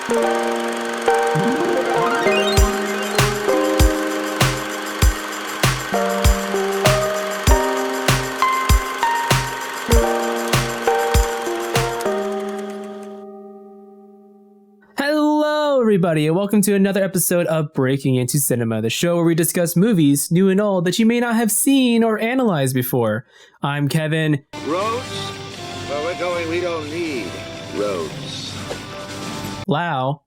Hello, everybody, and welcome to another episode of Breaking Into Cinema, the show where we discuss movies, new and old, that you may not have seen or analyzed before. I'm Kevin. Roads? Where we're going, we don't need roads. Lau.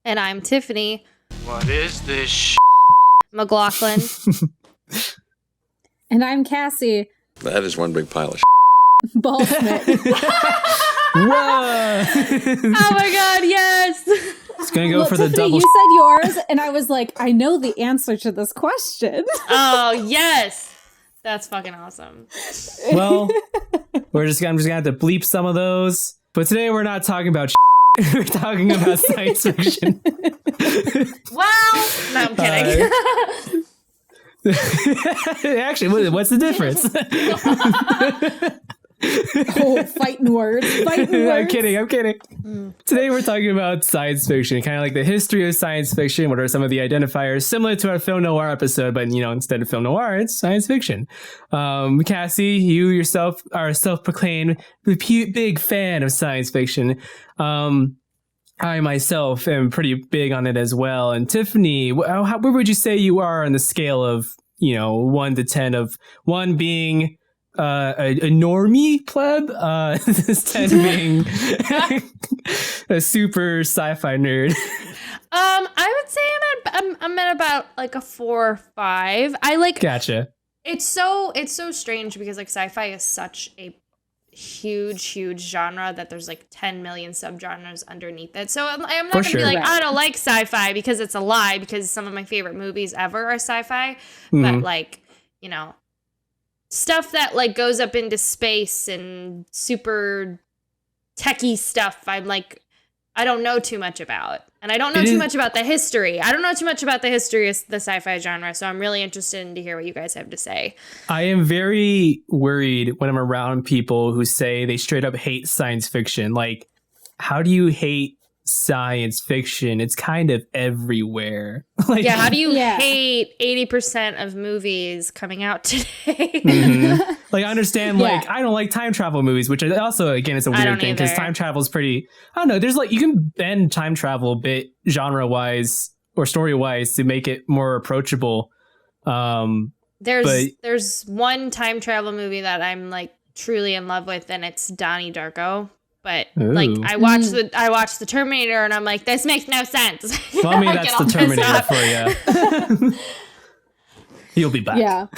And I'm Tiffany What is this McLaughlin. And I'm Cassie That is one big pile of Ballsmith. Whoa! Oh my god, yes! It's gonna go Well, for Tiffany, the double. you said yours, and I was like, I know the answer to this question. Oh, yes! That's fucking awesome. Well, I'm just gonna have to bleep some of those. But today we're not talking about we're talking about science fiction. Well, no, I'm kidding. Actually, what's the difference? Oh, fighting words. Fighting words. I'm kidding. Today we're talking about science fiction, kind of like the history of science fiction. What are some of the identifiers similar to our film noir episode, but instead of film noir, it's science fiction. Cassie, you yourself are a self-proclaimed big fan of science fiction. I myself am pretty big on it as well. And Tiffany, where would you say you are on the scale of 1 to 10, of 1 being a normie pleb, 10 being a super sci-fi nerd? I would say I'm at about like a 4 or 5. Gotcha. It's so strange because like sci-fi is such a huge genre that there's like 10 million subgenres underneath it. So I'm not gonna be like, I don't like sci-fi, because it's a lie, because some of my favorite movies ever are sci-fi. Mm-hmm. But like, stuff that like goes up into space and super techie stuff, I'm like, I don't know too much about. And I don't know too much about the history. I don't know too much about the history of the sci-fi genre, so I'm really interested in to hear what you guys have to say. I am very worried when I'm around people who say they straight up hate science fiction. Like, how do you hate science fiction? It's kind of everywhere. How do you hate 80% of movies coming out today? Mm-hmm. Like, I understand, I don't like time travel movies, which also, again, it's a weird thing because time travel is pretty, I don't know, there's you can bend time travel a bit genre-wise or story-wise to make it more approachable. There's one time travel movie that I'm like truly in love with, and it's Donnie Darko. But I watched the Terminator, and I'm like, this makes no sense. Well, I mean, that's the Terminator for you. You'll be back. Yeah.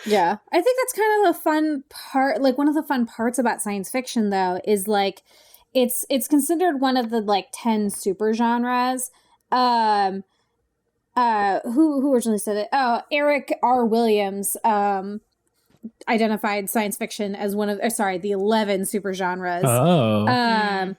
Yeah. I think that's kind of the fun part. Like, one of the fun parts about science fiction, though, is like it's considered one of the 10 super genres. Who originally said it? Oh, Eric R. Williams identified science fiction as one of the 11 super genres. The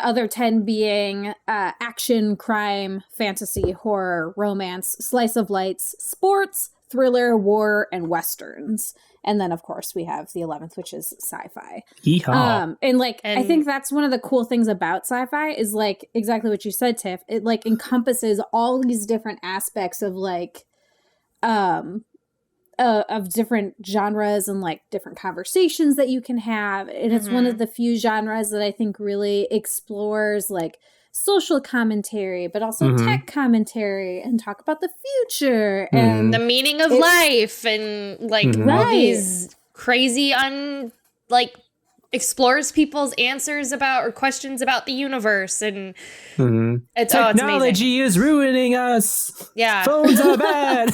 other 10 being action, crime, fantasy, horror, romance, slice of lights, sports, thriller, war, and westerns. And then, of course, we have the 11th, which is sci-fi. I think that's one of the cool things about sci-fi is like exactly what you said, Tiff. It like encompasses all these different aspects of of different genres and like different conversations that you can have. And it's one of the few genres that I think really explores like social commentary, but also tech commentary, and talk about the future and the meaning of life, and like all these crazy explores people's answers about or questions about the universe, and technology is ruining us. Yeah, phones are bad.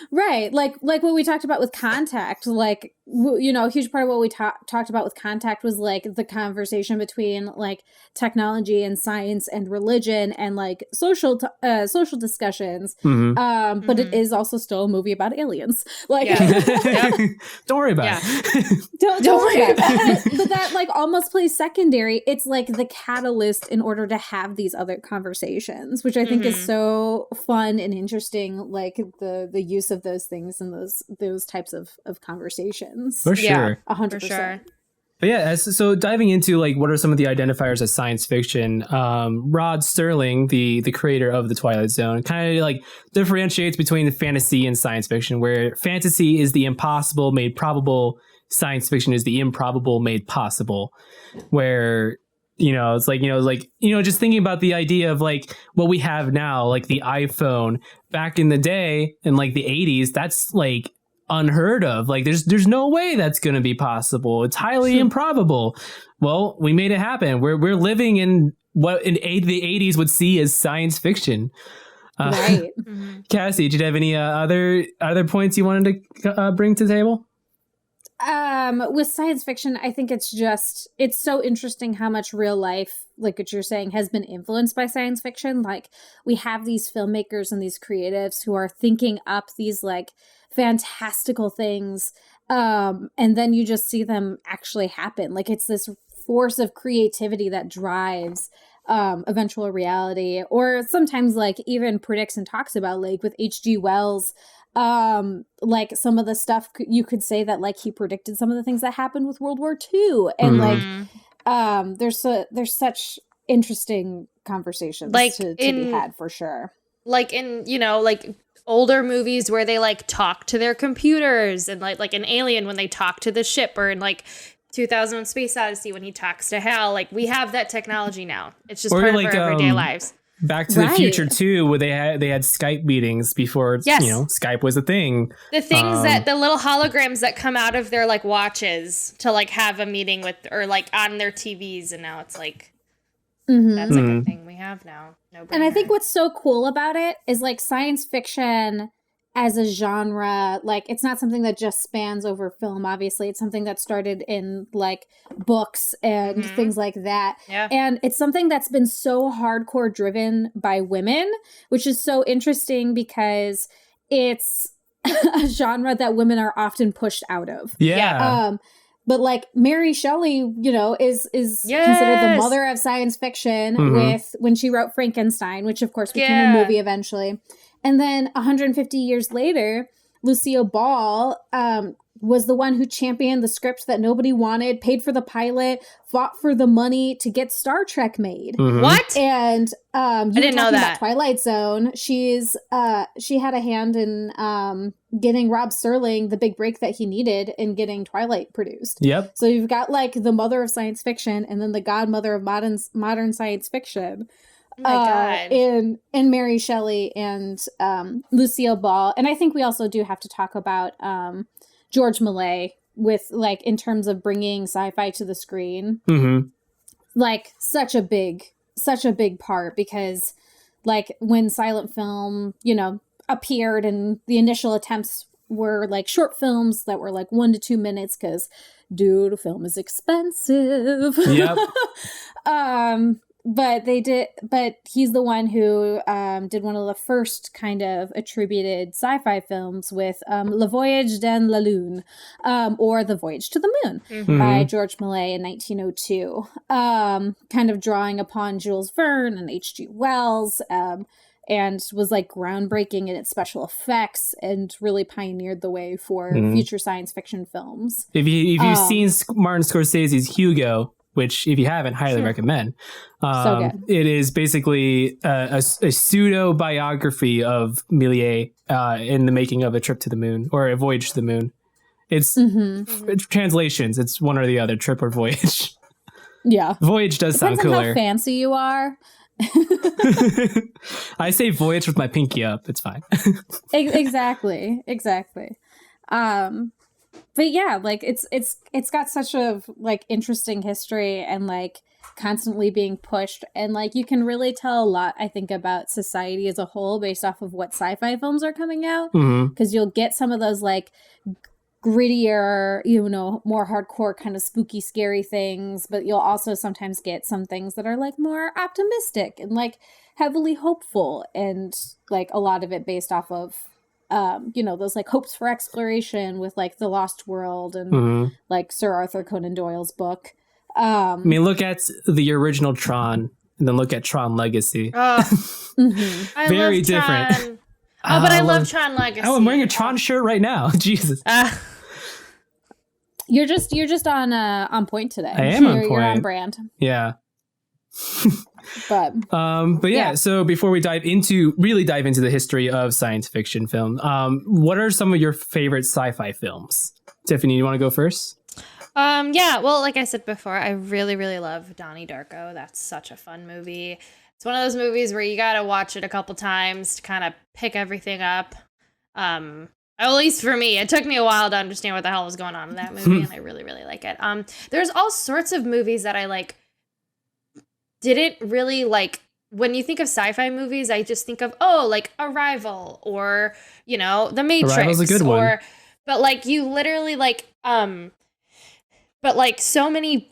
Right, like what we talked about with Contact, like a huge part of what we talked about with Contact was like the conversation between like technology and science and religion and like social discussions. But it is also still a movie about aliens. Like, don't worry about it. Don't worry about it. But that like almost plays secondary. It's like the catalyst in order to have these other conversations, which I think is so fun and interesting. Like the use of those things and those types of conversations. For sure. 100%. For sure. But yeah, so diving into like what are some of the identifiers of science fiction, Rod Serling, the creator of the Twilight Zone, kind of like differentiates between fantasy and science fiction, where fantasy is the impossible made probable, science fiction is the improbable made possible, where it's like just thinking about the idea of like what we have now, like the iPhone back in the day in like the 80s, that's like unheard of. Like there's no way that's going to be possible. It's highly improbable. Well, we made it happen. We're living in what the 80s would see as science fiction. Right. Cassie, did you have any other points you wanted to bring to the table? With science fiction, I think it's so interesting how much real life, like what you're saying, has been influenced by science fiction. Like we have these filmmakers and these creatives who are thinking up these like fantastical things, and then you just see them actually happen. Like it's this force of creativity that drives eventual reality, or sometimes like even predicts and talks about, like with H.G. Wells, like some of the stuff you could say that like he predicted some of the things that happened with World War II, and like there's such interesting conversations like to be had for sure. Like in like older movies where they like talk to their computers, and like in Alien when they talk to the ship, or in like 2001 Space Odyssey when he talks to Hal. Like we have that technology now. It's just part like, of our everyday lives. Back to the Future too, where they had Skype meetings before Skype was a thing. The things that the little holograms that come out of their like watches to like have a meeting with, or like on their TVs, and now it's like that's like a thing we have now. And I think what's so cool about it is like science fiction as a genre, like it's not something that just spans over film. Obviously, it's something that started in like books and things like that. Yeah. And it's something that's been so hardcore driven by women, which is so interesting because it's a genre that women are often pushed out of. Yeah. But like Mary Shelley, is considered the mother of science fiction with when she wrote Frankenstein, which of course became a movie eventually. And then 150 years later, Lucille Ball was the one who championed the script that nobody wanted, paid for the pilot, fought for the money to get Star Trek made. What? And I didn't know that. About Twilight Zone. She had a hand in getting Rod Serling the big break that he needed in getting Twilight produced. Yep. So you've got like the mother of science fiction, and then the godmother of modern science fiction. Oh my God. In Mary Shelley and Lucille Ball. And I think we also do have to talk about George Millay with like in terms of bringing sci-fi to the screen. Like such a big part, because like when silent film, appeared, and the initial attempts were like short films that were like 1 to 2 minutes, because dude, film is expensive. Yep. But he's the one who did one of the first kind of attributed sci-fi films with Le Voyage dans la Lune, or The Voyage to the Moon, by George Millay in 1902, kind of drawing upon Jules Verne and H.G. Wells, and was like groundbreaking in its special effects and really pioneered the way for future science fiction films. If you've seen Martin Scorsese's Hugo, which if you haven't, highly recommend. So good. It is basically a pseudo biography of Millay in the making of A Trip to the Moon, or A Voyage to the Moon. It's translations. It's one or the other, trip or voyage. Yeah. Voyage does Depends sound cooler. on how fancy you are. I say voyage with my pinky up. It's fine. Exactly. But yeah, like it's got such a like interesting history, and like constantly being pushed, and like you can really tell a lot, I think, about society as a whole based off of what sci-fi films are coming out, because you'll get some of those like grittier, more hardcore kind of spooky, scary things, but you'll also sometimes get some things that are like more optimistic and like heavily hopeful, and like a lot of it based off of those like hopes for exploration with like The Lost World and like Sir Arthur Conan Doyle's book. I mean, look at the original Tron, and then look at Tron Legacy. Very different. Tron. But I love Tron Legacy. Oh, I'm wearing a Tron shirt right now. Jesus. You're just on point today. I am on point. You're on brand. Yeah. But yeah, so before we dive into the history of science fiction film, what are some of your favorite sci-fi films? Tiffany, you want to go first? Yeah, well, like I said before, I really, really love Donnie Darko. That's such a fun movie. It's one of those movies where you gotta watch it a couple times to kind of pick everything up. At least for me, it took me a while to understand what the hell was going on in that movie, and I really, really like it. There's all sorts of movies that I didn't really like. When you think of sci-fi movies, I just think of like Arrival or The Matrix. Arrival's a good one. But you literally but so many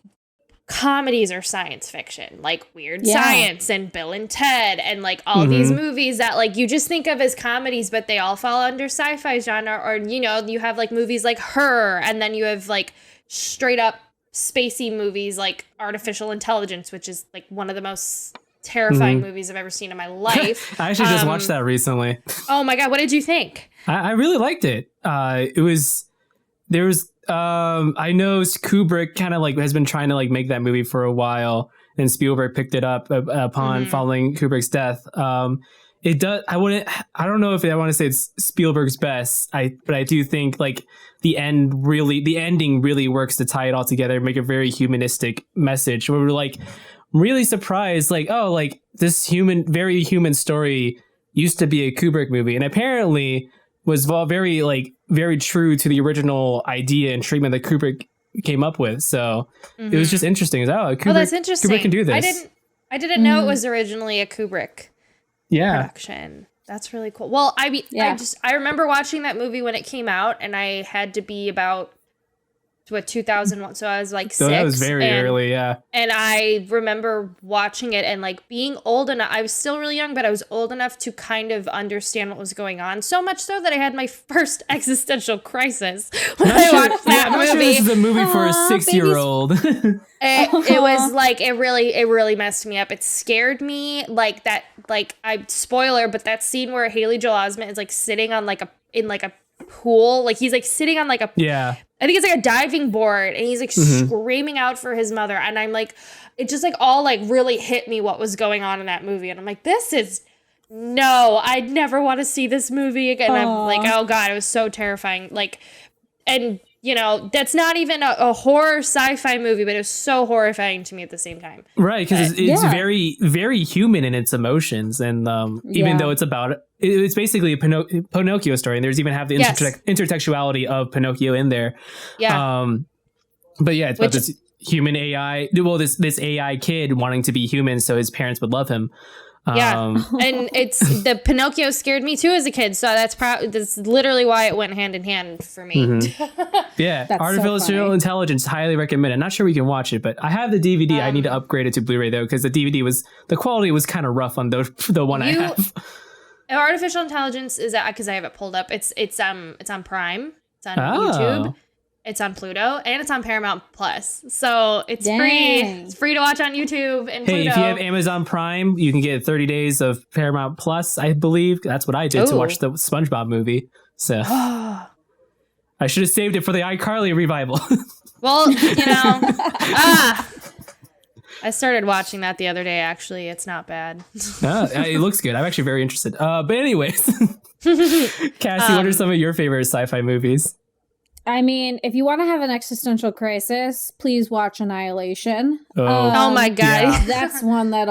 comedies are science fiction, like Weird Science and Bill and Ted and all these movies that you just think of as comedies, but they all fall under sci-fi genre. Or you have movies like Her, and then you have straight up spacey movies like Artificial Intelligence, which is one of the most terrifying movies I've ever seen in my life. I actually just watched that recently. Oh my god, what did you think? I really liked it. I know Kubrick kind of has been trying to make that movie for a while, and Spielberg picked it up upon following Kubrick's death. It does. I don't know if I want to say it's Spielberg's best. But I do think the ending really works to tie it all together, make a very humanistic message. Where we're really surprised, this very human story used to be a Kubrick movie, and apparently was very true to the original idea and treatment that Kubrick came up with. So it was just interesting. Kubrick, that's interesting. Kubrick can do this. I didn't know it was originally a Kubrick production. That's really cool. Well, I remember watching that movie when it came out, and I had to be about 2001, so I was 6. So that was very early, yeah. And I remember watching it and being old enough. I was still really young, but I was old enough to kind of understand what was going on. So much so that I had my first existential crisis when I watched that movie. Sure this is a movie for a 6-year-old. It was it really messed me up. It scared me spoiler, but that scene where Haley Joel Osment is sitting on in a pool, he's sitting on I think it's a diving board, and he's screaming out for his mother, and I'm it just all really hit me what was going on in that movie, and I'm this is I'd never want to see this movie again. I'm oh god, it was so terrifying. And that's not even a horror sci-fi movie, but it was so horrifying to me at the same time. Right, because it's very, very human in its emotions, and even though it's basically a Pinocchio story, and there's even have the intertextuality of Pinocchio in there. Yeah. But yeah, it's about this human AI. Well, this AI kid wanting to be human, so his parents would love him. And it's the Pinocchio scared me too as a kid, so that's literally why it went hand in hand for me. Yeah, Artificial Intelligence, highly recommend it. Not sure we can watch it, but I have the DVD. I need to upgrade it to Blu-ray though, because the DVD the quality was kind of rough on the one I have. Artificial Intelligence is because I have it pulled up. It's on Prime. It's on YouTube. It's on Pluto, and it's on Paramount Plus. So it's free. It's free to watch on YouTube and Pluto. Hey, if you have Amazon Prime, you can get 30 days of Paramount Plus, I believe. That's what I did to watch the SpongeBob movie. So I should have saved it for the iCarly revival. Well, I started watching that the other day, actually. It's not bad. It looks good. I'm actually very interested. But anyways, Cassie, what are some of your favorite sci-fi movies? I mean, if you want to have an existential crisis, please watch Annihilation. Oh my god, yeah. That's one that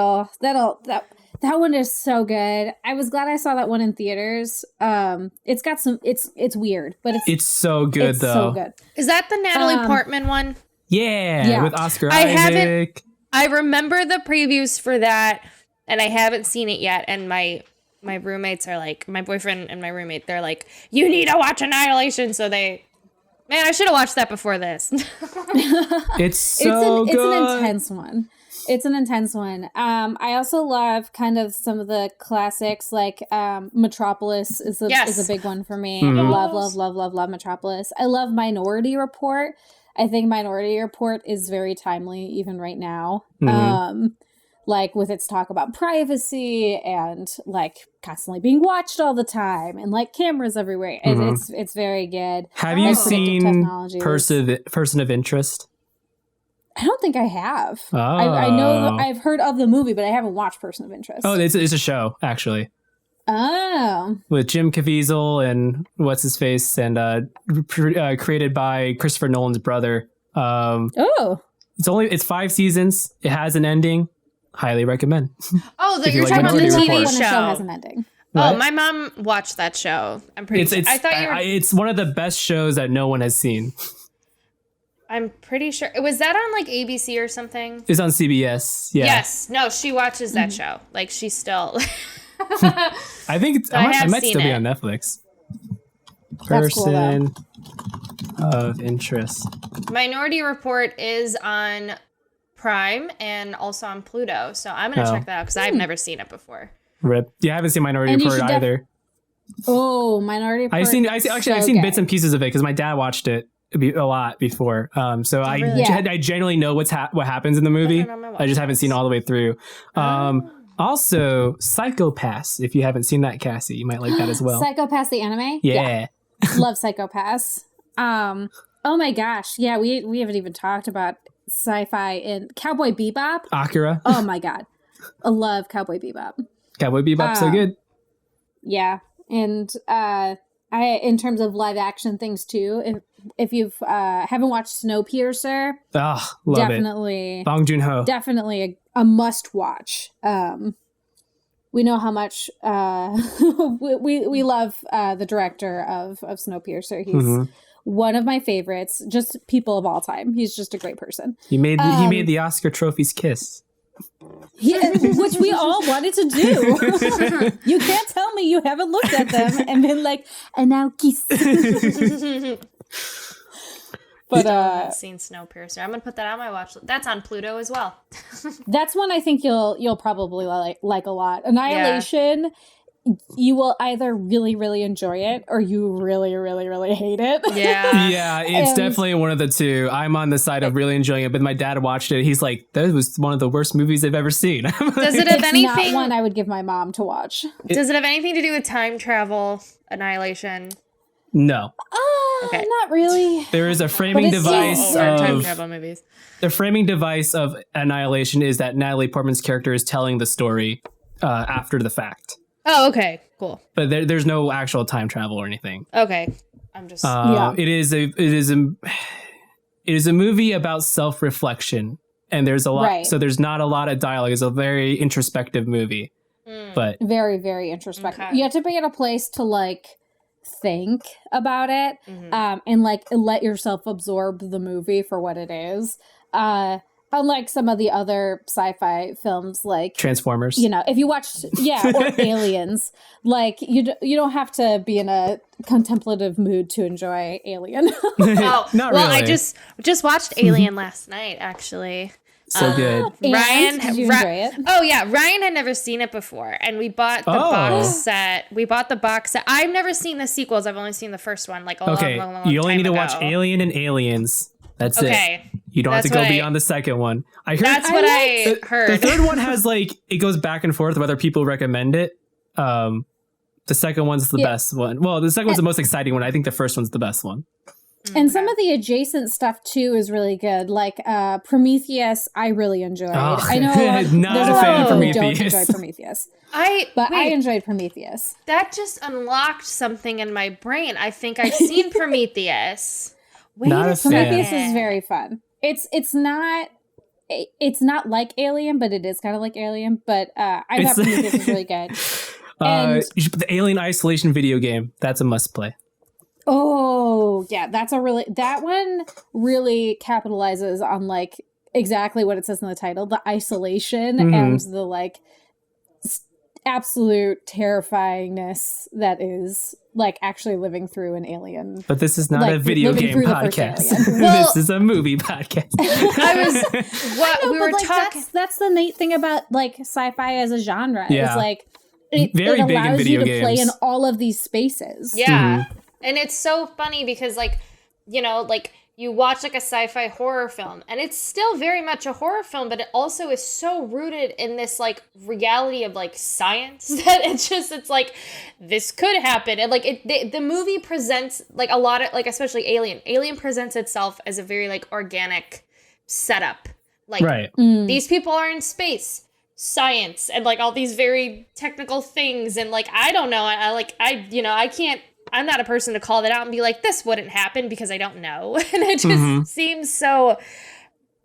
one is so good. I was glad I saw that one in theaters. It's got some. It's weird, but it's so good it's though. So good. Is that the Natalie Portman one? Yeah, with Oscar Isaac. I remember the previews for that, and I haven't seen it yet. And my roommates are my boyfriend and my roommate. They're you need to watch Annihilation. So Man, I should have watched that before this. It's so good. It's an intense one. It's an intense one. I also love kind of some of the classics, Metropolis is a big one for me. Mm-hmm. Love Metropolis. I love Minority Report. I think Minority Report is very timely even right now. Mm-hmm. like with its talk about privacy and like constantly being watched all the time and like cameras everywhere. It's very good. Have you seen Person of Interest? I don't think I have. Oh. I know I've heard of the movie, but I haven't watched Person of Interest. Oh, it's a show actually. Oh, with Jim Caviezel and what's his face, and created by Christopher Nolan's brother. It's 5 seasons. It has an ending. Highly recommend. Oh, you're talking about the TV show. Has an ending. Oh, my mom watched that show. I'm pretty sure. I thought you were. It's one of the best shows that no one has seen. I'm pretty sure. Was that on like ABC or something? It's on CBS. Yeah. Yes. No, she watches that show. Like she's still. I think I might still be on Netflix. Person of Interest. Minority Report is on Prime and also on Pluto, so I'm gonna check that out because I've never seen it before. Rip. Yeah, I haven't seen Minority Report either. Minority Report. I've seen bits and pieces of it because my dad watched it a lot before. So I generally know what happens in the movie. I just haven't seen it all the way through. Also, Psycho-Pass. If you haven't seen that, Cassie, you might like that as well. Psycho-Pass, the anime? Yeah. Love Psycho-Pass. Oh my gosh. Yeah, we haven't even talked about sci-fi in Cowboy Bebop. Akira. Oh my god. I love Cowboy Bebop. Cowboy Bebop's so good. Yeah. And I in terms of live action things too, if you've haven't watched Snowpiercer, love definitely it. Bong Joon-ho. Definitely a must watch. We know how much we love the director of Snowpiercer. He's one of my favorites, just people of all time. He's just a great person. He made the Oscar trophies kiss. Which we all wanted to do. You can't tell me you haven't looked at them and been like, and now kiss. But I haven't seen Snowpiercer. I'm gonna put that on my watch list. That's on Pluto as well. That's one I think you'll probably like a lot. Annihilation. You will either really, really enjoy it or you really, really, really hate it. Yeah. Yeah, it's definitely one of the two. I'm on the side of really enjoying it, but my dad watched it. He's like, that was one of the worst movies I've ever seen. Does it have anything? Not one I would give my mom to watch. Does it have anything to do with time travel, Annihilation? No. Okay. Not really. There is a framing device of time travel movies. The framing device of Annihilation is that Natalie Portman's character is telling the story after the fact. Oh, okay, cool. But there's no actual time travel or anything. Okay, I'm just. It is a movie about self-reflection, and there's a lot. Right. So there's not a lot of dialogue. It's a very introspective movie, but very, very introspective. Okay. You have to be in a place to like think about it, and like let yourself absorb the movie for what it is. Unlike some of the other sci-fi films, like Transformers, if you watched, or Aliens, like you don't have to be in a contemplative mood to enjoy Alien. Not really. I just watched Alien last night, actually. So good. Ryan, did you enjoy it? Oh yeah, Ryan had never seen it before, and we bought the box set. I've never seen the sequels. I've only seen the first one, like a long time you only need to ago. watch Alien and Aliens. That's okay. it. You don't have to go beyond the second one. I heard I heard. The third one has it goes back and forth whether people recommend it. The second one's the best one. Well, the second one's the most exciting one. I think the first one's the best one. And some of the adjacent stuff too is really good. Like Prometheus, I really enjoyed. I know there's a lot of people who don't enjoy Prometheus. I enjoyed Prometheus. That just unlocked something in my brain. I think I've seen Prometheus. Prometheus is very fun. It's not like Alien, but it is kind of like Alien. But I thought Prometheus was really good. You should put the Alien Isolation video game. That's a must play. Oh yeah, that one really capitalizes on like exactly what it says in the title, the isolation and the absolute terrifyingness that is like actually living through an alien. But this is not a video game podcast. This is a movie podcast. We were talking. That's the neat thing about like sci-fi as a genre. Yeah. Is like it allows you to play in all of these spaces. Yeah. And it's so funny because you watch like a sci-fi horror film, and it's still very much a horror film, but it also is so rooted in this like reality of like science that it's like this could happen. And like the movie presents like a lot of like, especially Alien presents itself as a very like organic setup. Like right. These people are in space, science, and like all these very technical things, and like I don't know, I can't. I'm not a person to call that out and be like, this wouldn't happen, because I don't know. And it just seems so,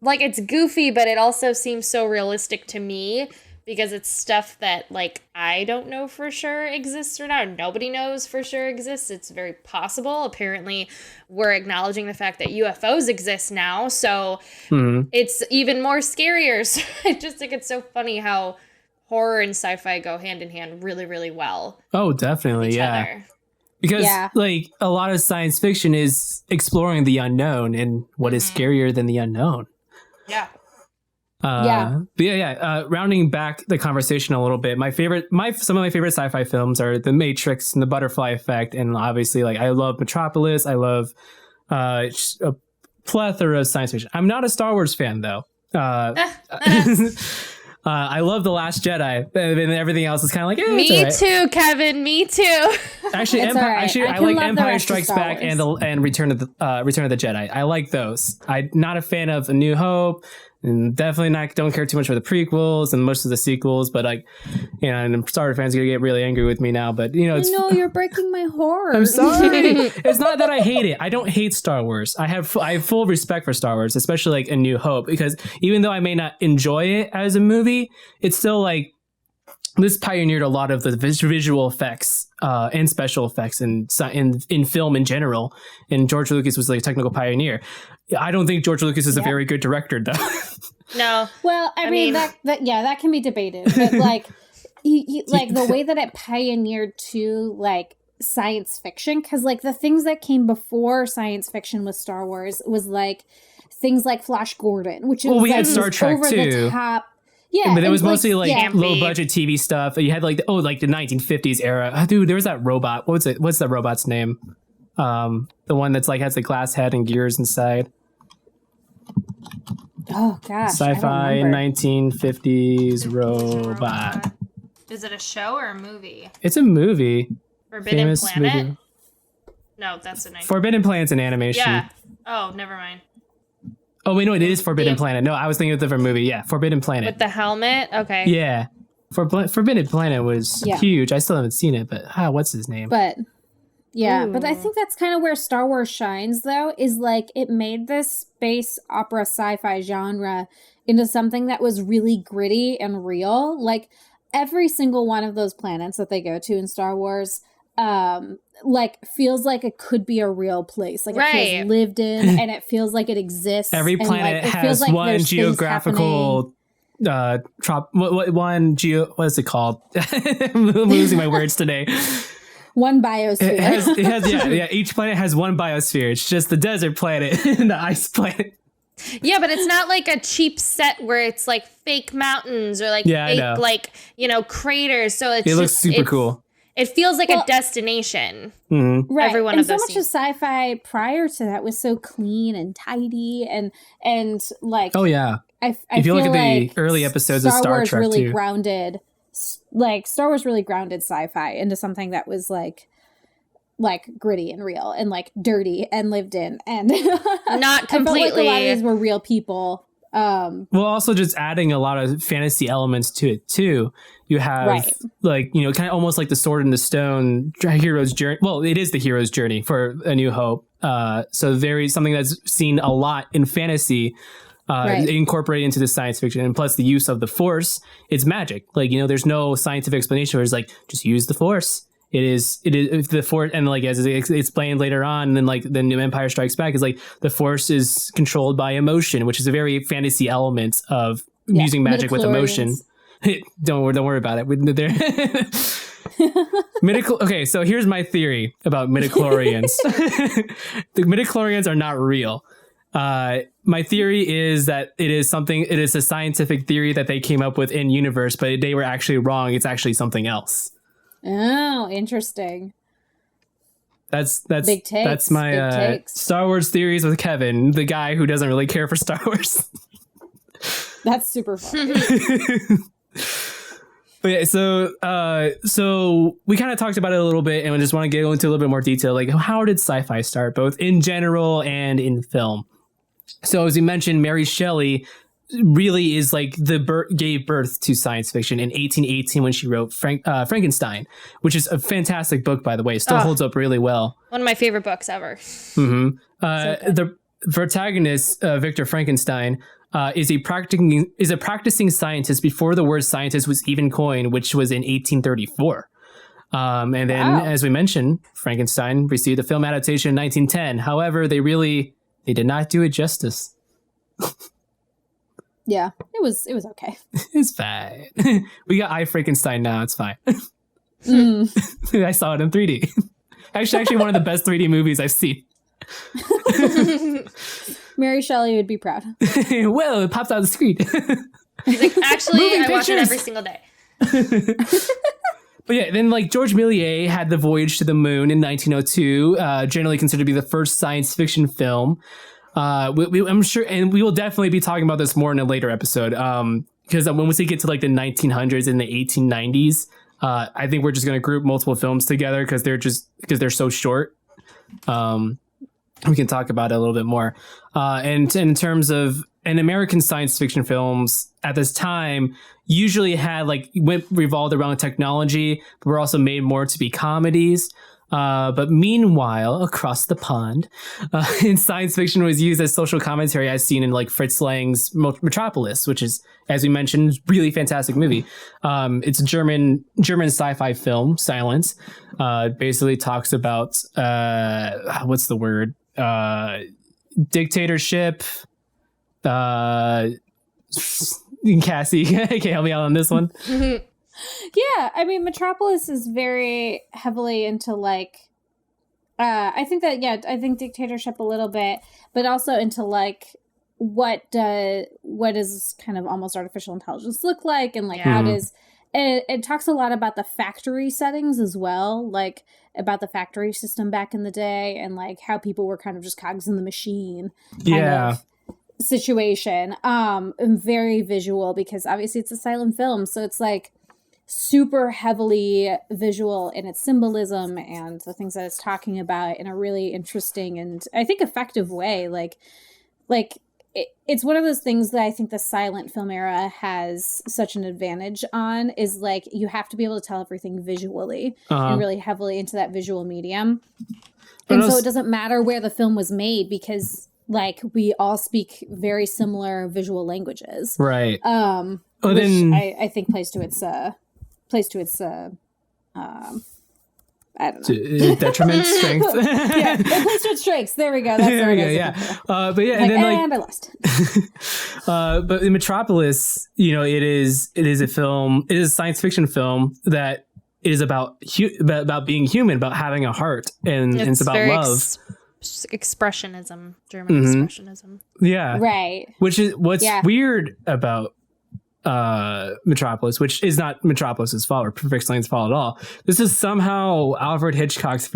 like, it's goofy, but it also seems so realistic to me, because it's stuff that, like, I don't know for sure exists or not. Nobody knows for sure exists. It's very possible. Apparently, we're acknowledging the fact that UFOs exist now, so it's even more scarier. So I just think it's so funny how horror and sci-fi go hand in hand really, really well. Oh, definitely, yeah. Other. Because, like, a lot of science fiction is exploring the unknown, and what is scarier than the unknown. Yeah. But rounding back the conversation a little bit, some of my favorite sci-fi films are The Matrix and The Butterfly Effect, and obviously, like, I love Metropolis. I love a plethora of science fiction. I'm not a Star Wars fan, though. I love The Last Jedi, and everything else is kind of like, me too, Kevin. Me too. Actually, I like Empire Strikes Back and Return of the Jedi. I like those. I'm not a fan of A New Hope, and definitely don't care too much for the prequels and most of the sequels. But like, and Star Wars fans are gonna get really angry with me now. But you're breaking my heart. I'm sorry. It's not that I hate it. I don't hate Star Wars. I have full respect for Star Wars, especially like A New Hope, because even though I may not enjoy it as a movie, it's still like, this pioneered a lot of the visual effects and special effects in film in general. And George Lucas was like a technical pioneer. I don't think George Lucas is a very good director, though. No. Well, I mean that can be debated, but like, like the way that it pioneered to like science fiction, because like the things that came before science fiction with Star Wars was like things like Flash Gordon, which is we had Star Trek over too. The top. Yeah, but it was mostly like low budget TV stuff. You had like the 1950s era. Dude, there was that robot. What's that robot's name? The one that's like has the glass head and gears inside. Oh gosh, sci-fi 1950s robot. Is it a show or a movie? It's a movie. Forbidden Planet? Movie. No, that's a nice. Forbidden Planet's an animation. Yeah. Oh, never mind. Oh, wait, no, it is Forbidden Planet. No, I was thinking of a different movie. Yeah, Forbidden Planet. With the helmet? Okay. Yeah. Forbidden Planet was huge. I still haven't seen it, but what's his name? But but I think that's kind of where Star Wars shines, though, is like it made this space opera sci-fi genre into something that was really gritty and real. Like every single one of those planets that they go to in Star Wars like feels like it could be a real place, like it feels lived in, and it feels like it exists. Every planet has like one geographical what is it called? I'm losing my words today. One biosphere. It has each planet has one biosphere. It's just the desert planet and the ice planet. Yeah, but it's not like a cheap set where it's like fake mountains or like fake like craters. So it looks super cool. It feels like a destination. Mm-hmm. Right. Every one and of so those much of sci-fi prior to that was so clean and tidy and like I if you feel look at like the early episodes of Star Trek really too. grounded, like Star Wars really grounded sci-fi into something that was like gritty and real and like dirty and lived in and not completely. I felt like a lot of these were real people. Well, also just adding a lot of fantasy elements to it too. You have like, kind of almost like the Sword in the Stone hero's journey. Well, it is the hero's journey for A New Hope. So something that's seen a lot in fantasy, incorporated into the science fiction, and plus the use of the Force. It's magic. Like, there's no scientific explanation where it's like, just use the Force. It is the Force, and like as it's explained later on, and then like the New Empire Strikes Back is like the Force is controlled by emotion, which is a very fantasy element of using magic with emotion. Don't worry about it. Okay, so here's my theory about midichlorians. The midichlorians are not real. My theory is that it is a scientific theory that they came up with in universe, but they were actually wrong. It's actually something else. Oh, interesting. That's Big takes, that's my big takes. Star Wars theories with Kevin, the guy who doesn't really care for Star Wars. That's super fun. But yeah, so we kind of talked about it a little bit, and we just want to get into a little bit more detail. Like, how did sci-fi start, both in general and in film? So, as you mentioned, Mary Shelley really is like gave birth to science fiction in 1818 when she wrote Frankenstein, which is a fantastic book, by the way. Still holds up really well. One of my favorite books ever. Mm-hmm. The protagonist, Victor Frankenstein, is a practicing scientist before the word scientist was even coined, which was in 1834. And then, as we mentioned, Frankenstein received a film adaptation in 1910. However, they did not do it justice. Yeah, it was okay. It's fine. We got I, Frankenstein now. It's fine. I saw it in 3D. Actually, one of the best 3D movies I've seen. Mary Shelley would be proud. Well, it popped out of the screen. Like, actually, Moving I watch it pictures. every single day. But yeah, then like George Méliès had The Voyage to the Moon in 1902, generally considered to be the first science fiction film. I'm sure, and we will definitely be talking about this more in a later episode. Because when we get to like the 1900s and the 1890s, I think we're just going to group multiple films together because they're so short. We can talk about it a little bit more. And in terms of American science fiction films at this time usually had revolved around technology, but were also made more to be comedies. But meanwhile, across the pond, in science fiction was used as social commentary, as seen in like Fritz Lang's Metropolis, which is, as we mentioned, really fantastic movie. It's a German sci-fi film, Silence. Basically talks about what's the word? Dictatorship. Cassie, can you help me out on this one? Yeah, I mean, Metropolis is very heavily into like, I think dictatorship a little bit, but also into like what does kind of almost artificial intelligence look like, and like how does it talks a lot about the factory settings as well, like about the factory system back in the day, and like how people were kind of just cogs in the machine kind of situation. And very visual, because obviously it's a silent film, so it's like super heavily visual in its symbolism and the things that it's talking about in a really interesting and I think effective way. It's one of those things that I think the silent film era has such an advantage on, is like you have to be able to tell everything visually and really heavily into that visual medium. And so it doesn't matter where the film was made, because like we all speak very similar visual languages. Right. Which I think plays to its I don't know. Detriment, strength. Yeah, it plays to its strengths. There we go. That's there we go. Yeah. But yeah, and I lost. But in Metropolis, it is a film. It is a science fiction film that is about being human, about having a heart, and it's about love. Expressionism, German expressionism. Yeah. Right. Which is what's weird about Metropolis, which is not Metropolis's fault or Perfect Slane's fault at all. This is somehow Alfred Hitchcock's.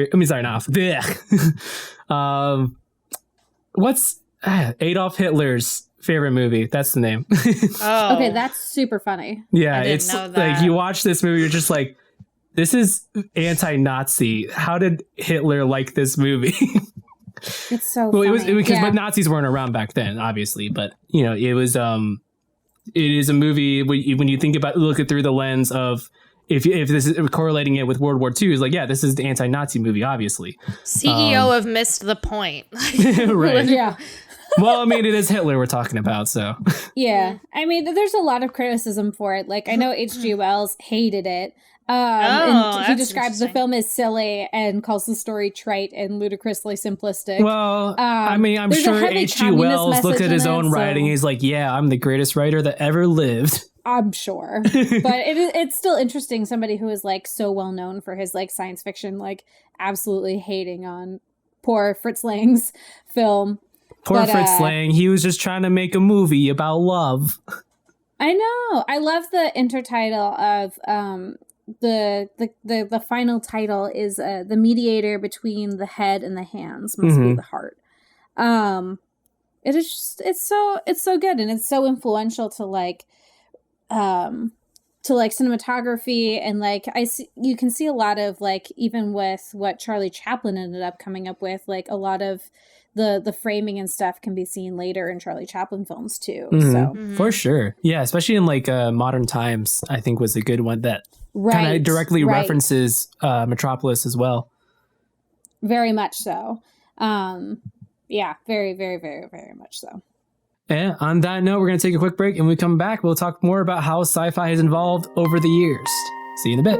What's Adolf Hitler's favorite movie? That's the name. Oh, okay, that's super funny. Yeah, I didn't it's know that. like you watch this movie, you're just like, this is anti-Nazi. How did Hitler like this movie? It's so well, funny. it was because but Nazis weren't around back then, obviously. But it was it is a movie when you think about look it through the lens of if this is correlating it with World War II, is like, yeah, this is the anti-Nazi movie, obviously. CEO of missed the point. Right. Yeah. Well, I mean, it is Hitler we're talking about, so. Yeah. I mean, there's a lot of criticism for it. Like, I know H.G. Wells hated it. And he describes the film as silly and calls the story trite and ludicrously simplistic. Well, I mean, I'm sure H.G. Wells looked at his own writing. He's like, yeah, I'm the greatest writer that ever lived. I'm sure. But it's still interesting. Somebody who is like so well known for his like science fiction, like absolutely hating on poor Fritz Lang's film. Poor Fritz Lang. He was just trying to make a movie about love. I know. I love the intertitle of the final title is the mediator between the head and the hands must be the heart. It is just, it's so good, and it's so influential to like cinematography, and like you can see a lot of like, even with what Charlie Chaplin ended up coming up with, like a lot of the framing and stuff can be seen later in Charlie Chaplin films too. So for sure, yeah, especially in like modern times, I think was a good one that kind of directly references Metropolis as well. Very much so. Yeah, very, very, very, very much so. And on that note, we're going to take a quick break, and when we come back, we'll talk more about how sci-fi has evolved over the years. See you in a bit.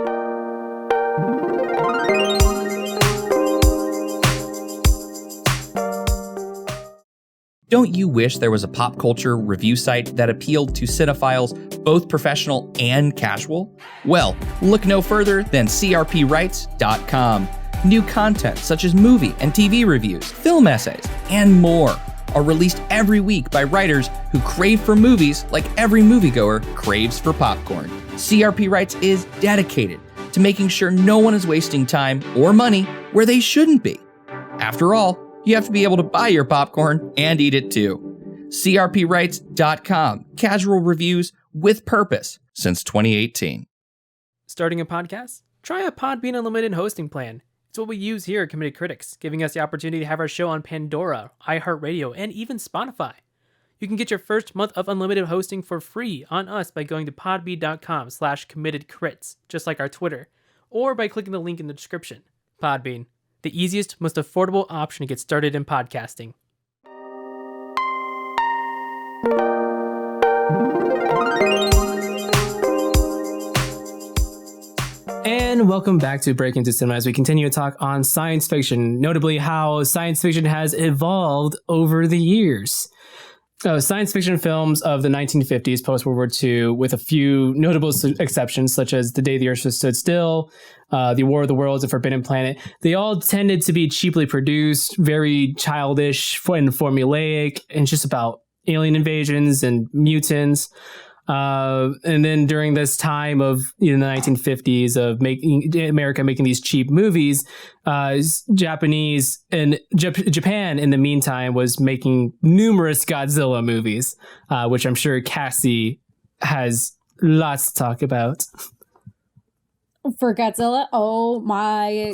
Don't you wish there was a pop culture review site that appealed to cinephiles, both professional and casual? Well, look no further than crpwrites.com. New content such as movie and TV reviews, film essays, and more are released every week by writers who crave for movies like every moviegoer craves for popcorn. CRP Writes is dedicated to making sure no one is wasting time or money where they shouldn't be. After all, you have to be able to buy your popcorn and eat it too. crpwrites.com. Casual reviews with purpose since 2018. Starting a podcast? Try a Podbean Unlimited hosting plan. It's what we use here at Committed Critics, giving us the opportunity to have our show on Pandora, iHeartRadio, and even Spotify. You can get your first month of unlimited hosting for free on us by going to podbean.com/committedcrits, just like our Twitter, or by clicking the link in the description. Podbean, the easiest, most affordable option to get started in podcasting. And welcome back to Break Into Cinema as we continue to talk on science fiction, notably how science fiction has evolved over the years. Science fiction films of the 1950s, post-World War II, with a few notable exceptions, such as The Day the Earth Stood Still, The War of the Worlds, The Forbidden Planet, they all tended to be cheaply produced, very childish and formulaic, and just about alien invasions and mutants. And then during this time of the 1950s of America making these cheap movies, Japanese and Japan in the meantime was making numerous Godzilla movies, which I'm sure Cassie has lots to talk about. For Godzilla, oh my,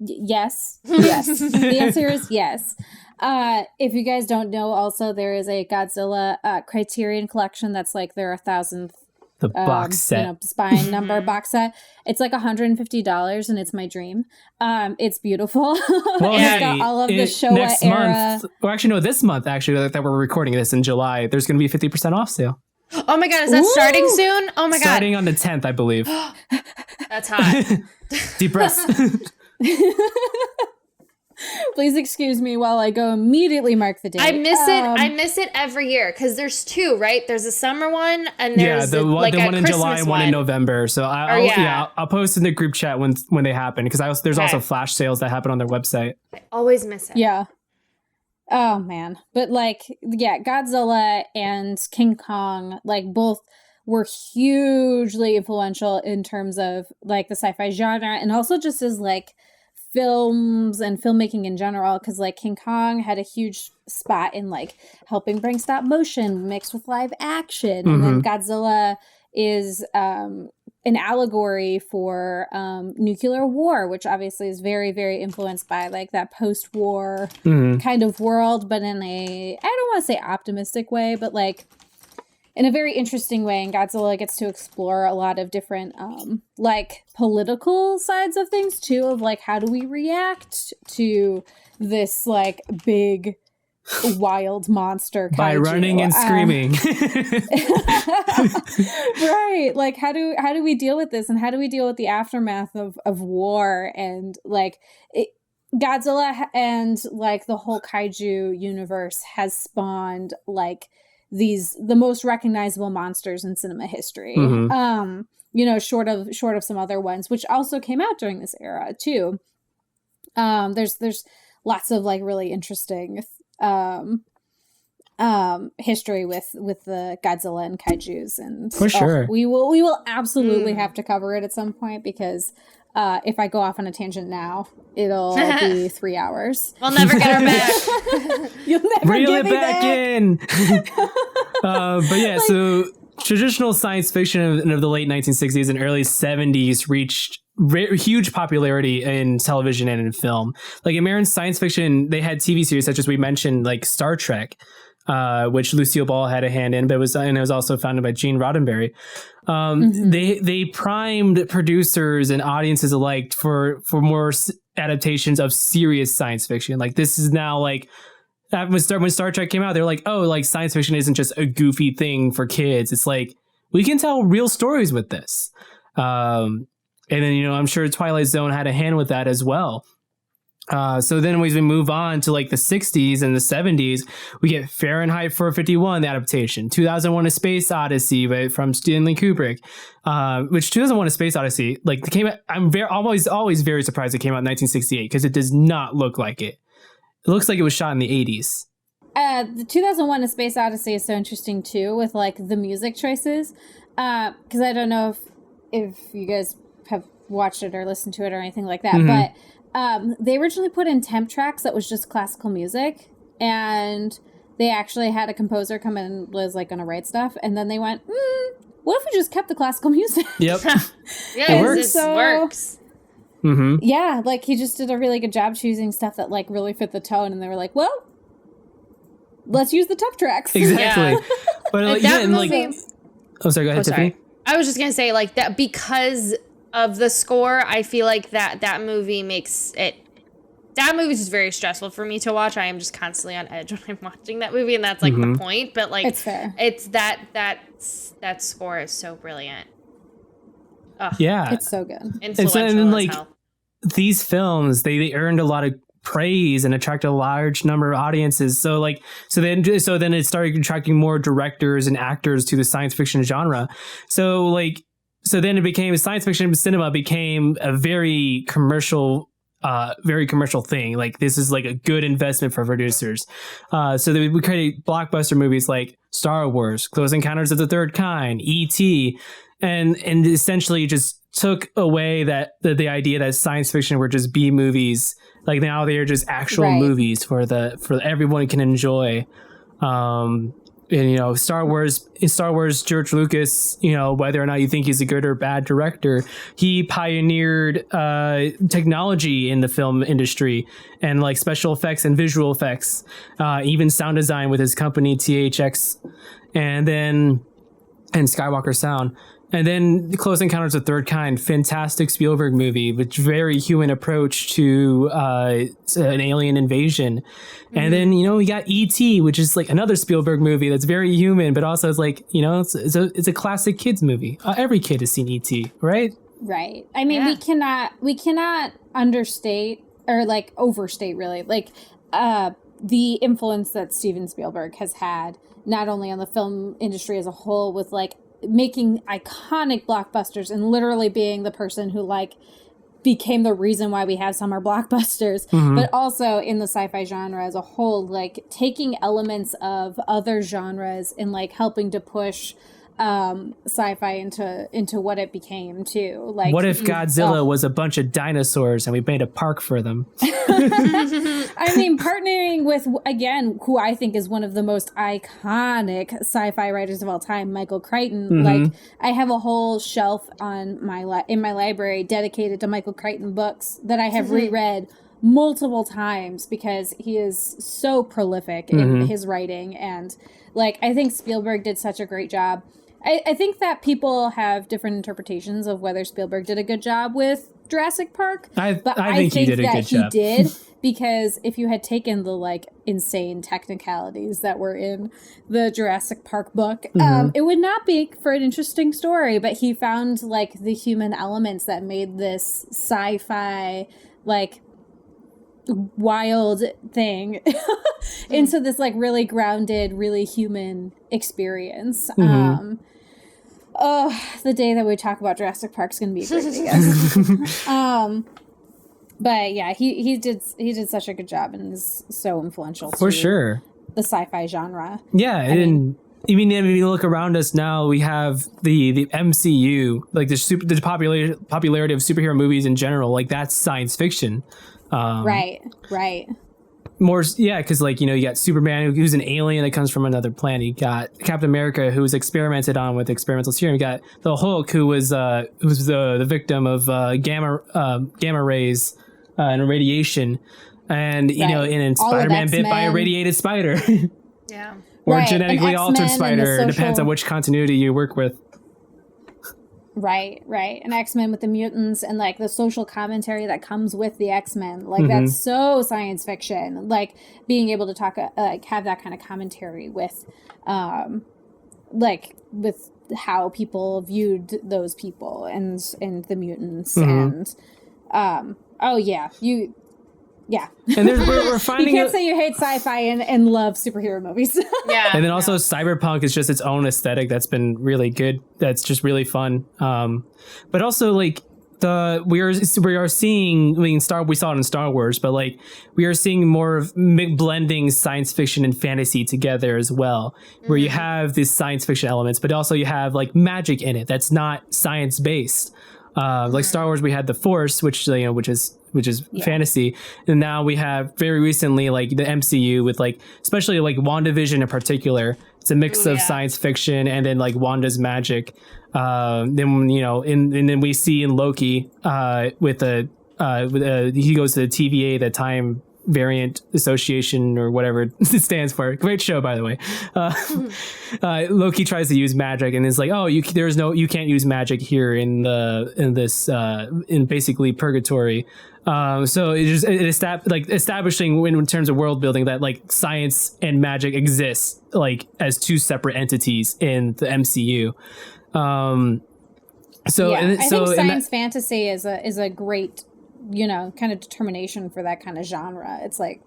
yes. The answer is yes. If you guys don't know, also there is a Godzilla Criterion collection that's like their 1,000th box set, spine number box set. It's like $150, and it's my dream. It's beautiful. Well, it's got all of the Showa era. This month that we're recording this in July, there's going to be a 50% off sale. Oh my god, is that starting soon? Oh my god, starting on the 10th, I believe. That's hot. Deep breaths. Please excuse me while I go immediately mark the date. I miss it every year because there's two, right? There's a summer one and there's the one in Christmas July and one in November. So I'll post in the group chat when they happen, because there's also flash sales that happen on their website. I always miss it. Yeah. Oh man, but Godzilla and King Kong, like, both were hugely influential in terms of like the sci-fi genre, and also just as like films and filmmaking in general, because like King Kong had a huge spot in like helping bring stop motion mixed with live action, and then Godzilla is an allegory for nuclear war, which obviously is very, very influenced by like that post-war kind of world, but in a, I don't want to say optimistic way, but like in a very interesting way. And Godzilla gets to explore a lot of different like political sides of things too, of like, how do we react to this like big wild monster kaiju? By running and screaming. Right, like how do we deal with this, and how do we deal with the aftermath of war, and like Godzilla and like the whole kaiju universe has spawned like the most recognizable monsters in cinema history. Short of some other ones which also came out during this era too. There's lots of like really interesting history with the Godzilla and kaijus, and for sure we will absolutely have to cover it at some point, because if I go off on a tangent now, it'll be 3 hours. We'll never get her back. You'll never reel get it me back in. But yeah, so traditional science fiction of the late 1960s and early 70s reached huge popularity in television and in film. Like American science fiction, they had TV series such as we mentioned, like Star Trek, which Lucille Ball had a hand in, but it was also founded by Gene Roddenberry. They primed producers and audiences alike for more adaptations of serious science fiction. Like this is now like when Star Trek came out, they're like, oh, like science fiction isn't just a goofy thing for kids. It's like we can tell real stories with this. And then, I'm sure Twilight Zone had a hand with that as well. So then as we move on to like the 60s and the 70s, we get Fahrenheit 451, the adaptation, 2001: A Space Odyssey from Stanley Kubrick, which 2001: A Space Odyssey, like came out, I'm always very surprised it came out in 1968 because it does not look like it. It looks like it was shot in the 80s. The 2001: A Space Odyssey is so interesting too, with like the music choices, because I don't know if you guys have watched it or listened to it or anything like that, but they originally put in temp tracks that was just classical music, and they actually had a composer come in and was like going to write stuff, and then they went, what if we just kept the classical music? Yep. Yeah, it works. Mm-hmm. Yeah, like he just did a really good job choosing stuff that like really fit the tone, and they were like, well, let's use the temp tracks. Exactly. But like, that and movie, like, oh, sorry, go ahead, Tiffany. I was just gonna say, like, that because of the score, I feel like that movie makes it. That movie is just very stressful for me to watch. I am just constantly on edge when I'm watching that movie, and that's like the point. But like, it's fair. It's that score is so brilliant. Ugh, Yeah, it's so good. Influential and as like hell. these films, they earned a lot of praise and attracted a large number of audiences. So then it started attracting more directors and actors to the science fiction genre. So then it became science fiction cinema became a very commercial thing. Like this is like a good investment for producers. So we created blockbuster movies like Star Wars, Close Encounters of the Third Kind, E.T., and essentially just took away the idea that science fiction were just B movies. Like now they are just actual movies for everyone can enjoy. And Star Wars, George Lucas, whether or not you think he's a good or bad director, he pioneered technology in the film industry and like special effects and visual effects, even sound design with his company THX, and Skywalker Sound. And then Close Encounters of the Third Kind, fantastic Spielberg movie with very human approach to an alien invasion. And then, we got E.T., which is like another Spielberg movie that's very human, but also is like, it's a classic kids movie. Every kid has seen E.T., right? Right. I mean, we cannot understate or like overstate really, like the influence that Steven Spielberg has had, not only on the film industry as a whole with like making iconic blockbusters and literally being the person who like became the reason why we have summer blockbusters, but also in the sci-fi genre as a whole, like taking elements of other genres and like helping to push sci-fi into what it became too. Like, what if Godzilla was a bunch of dinosaurs and we made a park for them? I mean, partnering with, again, who I think is one of the most iconic sci-fi writers of all time, Michael Crichton. Like, I have a whole shelf on in my library dedicated to Michael Crichton books that I have reread multiple times because he is so prolific in his writing. And like, I think Spielberg did such a great job. I think that people have different interpretations of whether Spielberg did a good job with Jurassic Park. I think he did a good job. He did, because if you had taken the like insane technicalities that were in the Jurassic Park book, it would not be for an interesting story. But he found like the human elements that made this sci-fi like wild thing into this like really grounded, really human experience. The day that we talk about Jurassic Park is going to be great, I guess. But yeah, he did such a good job and is so influential for sure. the sci-fi genre. Yeah, and I mean, if you look around us now, we have the MCU, like the popularity of superhero movies in general. Like that's science fiction. Right. More, yeah, because like, you know, you got Superman who's an alien that comes from another planet. You got Captain America who was experimented on with experimental serum. You got the Hulk who was the victim of gamma rays and radiation, and you know, and Spider-Man bit by a radiated spider. Yeah. Or genetically altered spider. It depends on which continuity you work with. Right. And X-Men with the mutants and like the social commentary that comes with the X-Men. Like that's so science fiction. Like being able to talk, like have that kind of commentary with, like with how people viewed those people and the mutants and, yeah. And we're finding you can't say you hate sci-fi and love superhero movies. Yeah. And then also cyberpunk is just its own aesthetic that's been really good. That's just really fun. But also like we are seeing, I mean, we saw it in Star Wars, but like we are seeing more of blending science fiction and fantasy together as well, where you have these science fiction elements, but also you have like magic in it that's not science based. Like Star Wars, we had the Force, which is fantasy, and now we have very recently like the MCU with like especially like WandaVision in particular. It's a mix of science fiction and then like Wanda's magic. Then you know, and then we see in Loki with he goes to the TVA, the Time Variant Association or whatever it stands for. Great show, by the way. Loki tries to use magic and is like, oh, you can't use magic here in basically purgatory. So establishing in terms of world building that like science and magic exist like as two separate entities in the MCU. I think science fantasy is a great, you know, kind of determination for that kind of genre. It's like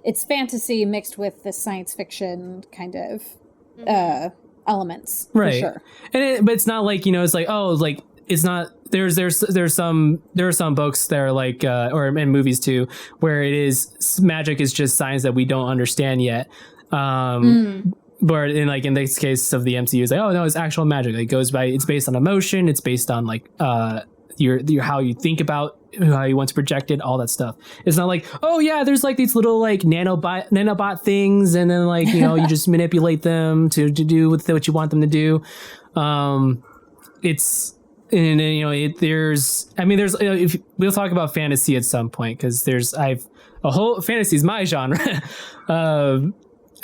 it's fantasy mixed with the science fiction kind of elements, right? For sure. But it's not like, you know, it's like, oh, like it's not. There are some books that are like and movies too where it is magic is just science that we don't understand yet. But in this case of the MCU, it's like, oh no, it's actual magic. It goes by. It's based on emotion. It's based on like your how you think about how you want to project it, all that stuff. It's not like, oh yeah, there's like these little like nanobot things, and then like, you know, you just manipulate them to do with what you want them to do. It's, and you know, there's if we'll talk about fantasy at some point, because fantasy is my genre.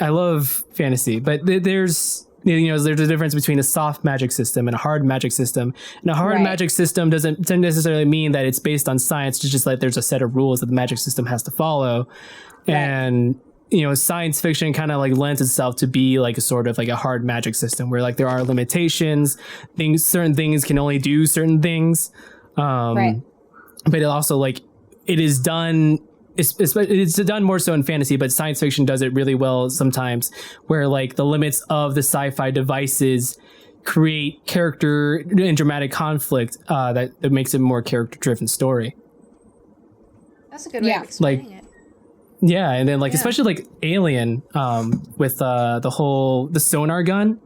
I love fantasy, but there's a difference between a soft magic system and a hard magic system. And a hard magic system doesn't necessarily mean that it's based on science. It's just like there's a set of rules that the magic system has to follow. Right. And, you know, science fiction kind of like lends itself to be like a sort of like a hard magic system where like there are limitations, certain things can only do certain things. But it also like it is done. It's done more so in fantasy, but science fiction does it really well sometimes, where like the limits of the sci-fi devices create character and dramatic conflict that makes it a more character-driven story. That's a good way of explaining it. Yeah, and then like especially like Alien with the sonar gun.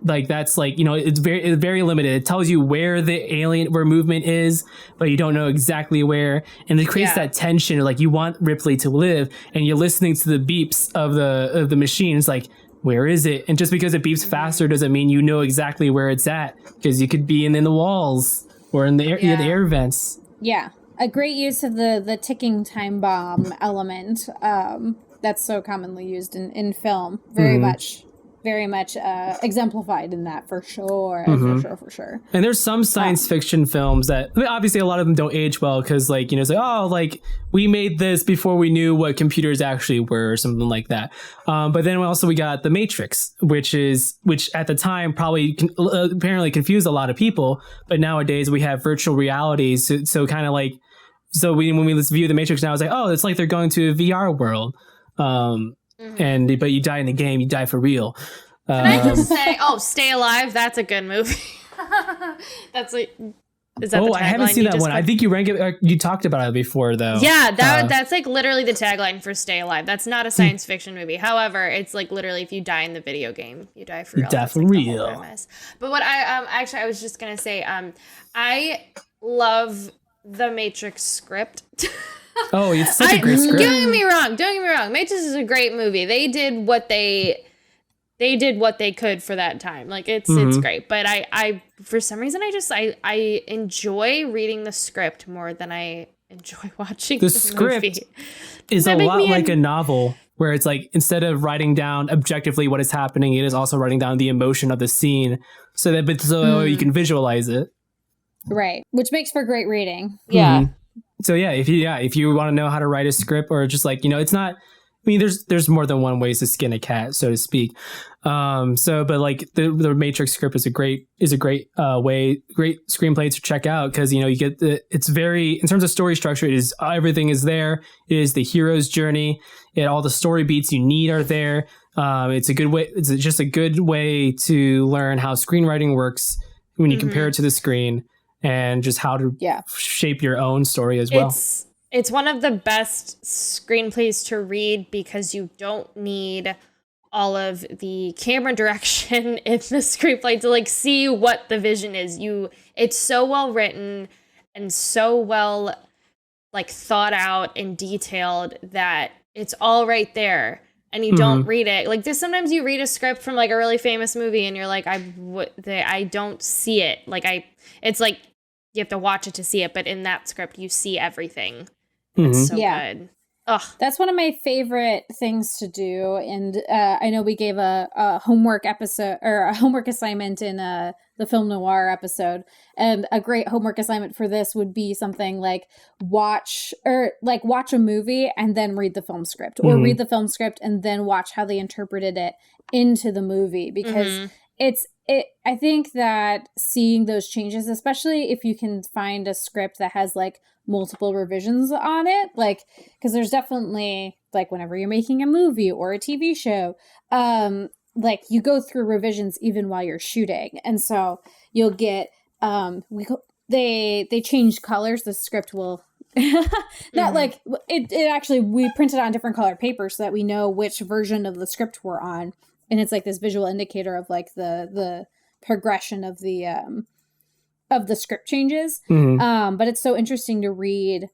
Like that's like, you know, it's very limited. It tells you where where movement is, but you don't know exactly where, and it creates that tension. Like you want Ripley to live, and you're listening to the beeps of the machine. It's like, where is it? And just because it beeps faster doesn't mean you know exactly where it's at, because you could be in the walls or in the air vents. Yeah, a great use of the ticking time bomb element that's so commonly used in film. Very much exemplified in that for sure. And there's some science fiction films that, I mean, obviously a lot of them don't age well because like, you know, it's like, oh, like we made this before we knew what computers actually were or something like that. But then we got The Matrix, which at the time probably apparently confused a lot of people. But nowadays we have virtual reality. So kind of like, when we view The Matrix now, it's like, oh, it's like they're going to a VR world. But you die in the game, you die for real. Can I just say, Stay Alive, that's a good movie. That's like Is that the tagline? I haven't seen that one. I think you rank it. You talked about it before, though. Yeah, that's like literally the tagline for Stay Alive. That's not a science fiction movie. However, it's like literally if you die in the video game, you die for real. Die for real. But what I was just gonna say, I love the Matrix script. Oh, it's such a great script. Don't get me wrong. Matrix is a great movie. They did what they could for that time. Like it's great. But I for some reason I enjoy reading the script more than I enjoy watching the script. Movie. Is a lot like a novel where it's like instead of writing down objectively what is happening, it is also writing down the emotion of the scene so you can visualize it. Right, which makes for great reading. Yeah. Mm-hmm. So if you want to know how to write a script, or just like, it's not, I mean, there's more than one ways to skin a cat, so to speak. But like the Matrix script is a great great screenplay to check out, because you get it's very, in terms of story structure, it is, everything is there. It is the hero's journey. All the story beats you need are there. It's a good way. It's just a good way to learn how screenwriting works when you compare it to the screen, and just how to shape your own story as well. It's one of the best screenplays to read because you don't need all of the camera direction in the screenplay to like see what the vision is. It's so well written and so well like thought out and detailed that it's all right there, and you don't read it. Like sometimes you read a script from like a really famous movie and you're like, I don't see it. It's like you have to watch it to see it, but in that script you see everything. It's so good. Ugh. That's one of my favorite things to do. And I know we gave a homework episode or a homework assignment in the film noir episode. And a great homework assignment for this would be something like watch a movie and then read the film script, or read the film script and then watch how they interpreted it into the movie. Because I think that seeing those changes, especially if you can find a script that has like multiple revisions on it, like, because there's definitely like whenever you're making a movie or a TV show, like you go through revisions even while you're shooting, and so you'll get they change colors. The script will not like it actually, we printed on different colored paper so that we know which version of the script we're on, and it's like this visual indicator of like the progression of the script changes. But it's so interesting to read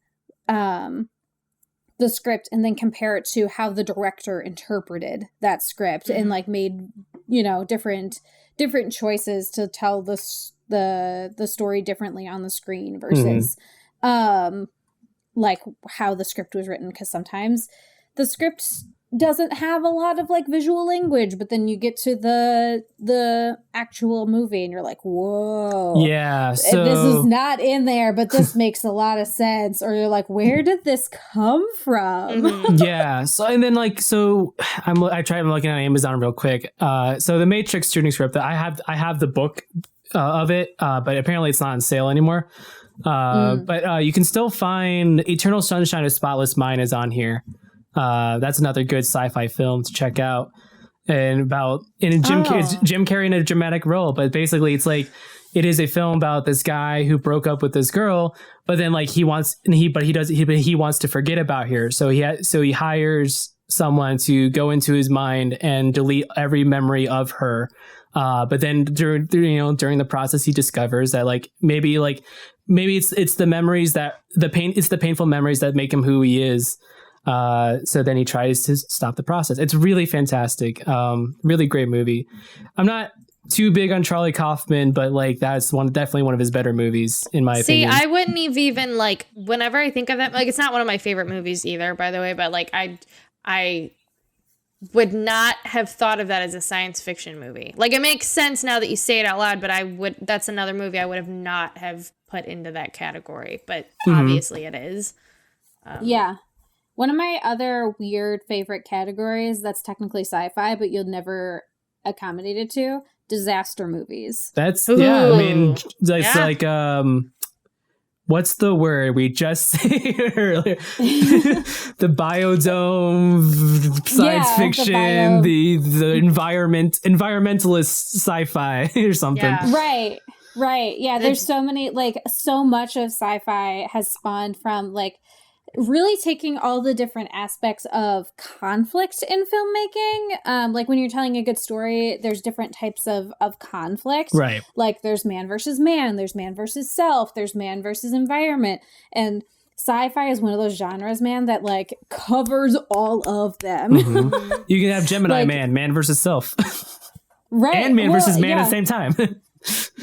the script and then compare it to how the director interpreted that script and like made different choices to tell the story differently on the screen versus like how the script was written, because sometimes the script doesn't have a lot of like visual language, but then you get to the actual movie and you're like, whoa, so this is not in there, but this makes a lot of sense. Or you're like, where did this come from? I'm looking at Amazon real quick. So the Matrix shooting script, I have the book of it, but apparently it's not on sale anymore. But you can still find Eternal Sunshine of Spotless Mind is on here. That's another good sci-fi film to check out, and it's Jim Carrey in a dramatic role. But basically, it's like it is a film about this guy who broke up with this girl, but then like he wants to forget about her. So he hires someone to go into his mind and delete every memory of her. But then during the process, he discovers that like maybe it's the memories it's the painful memories that make him who he is. So then he tries to stop the process. It's really fantastic. Really great movie. I'm not too big on Charlie Kaufman, but like that's definitely one of his better movies in my opinion. See, I wouldn't have even like, whenever I think of that, like it's not one of my favorite movies either, by the way, but like I would not have thought of that as a science fiction movie. Like it makes sense now that you say it out loud, but that's another movie I would have not have put into that category, but obviously it is. One of my other weird favorite categories that's technically sci-fi, but you'll never accommodate it to, disaster movies. That's, I mean, it's like, what's the word we just said earlier? The biodome, science fiction, the environmentalist sci-fi or something. Yeah. Right. Right. Yeah. There's so many, like, so much of sci-fi has spawned from, like, really taking all the different aspects of conflict in filmmaking. Like when you're telling a good story, there's different types of conflict. Right. Like there's man versus man, there's man versus self, there's man versus environment. And sci-fi is one of those genres, man, that like covers all of them. Mm-hmm. You can have Gemini like, man versus self. Right. And man versus man at the same time.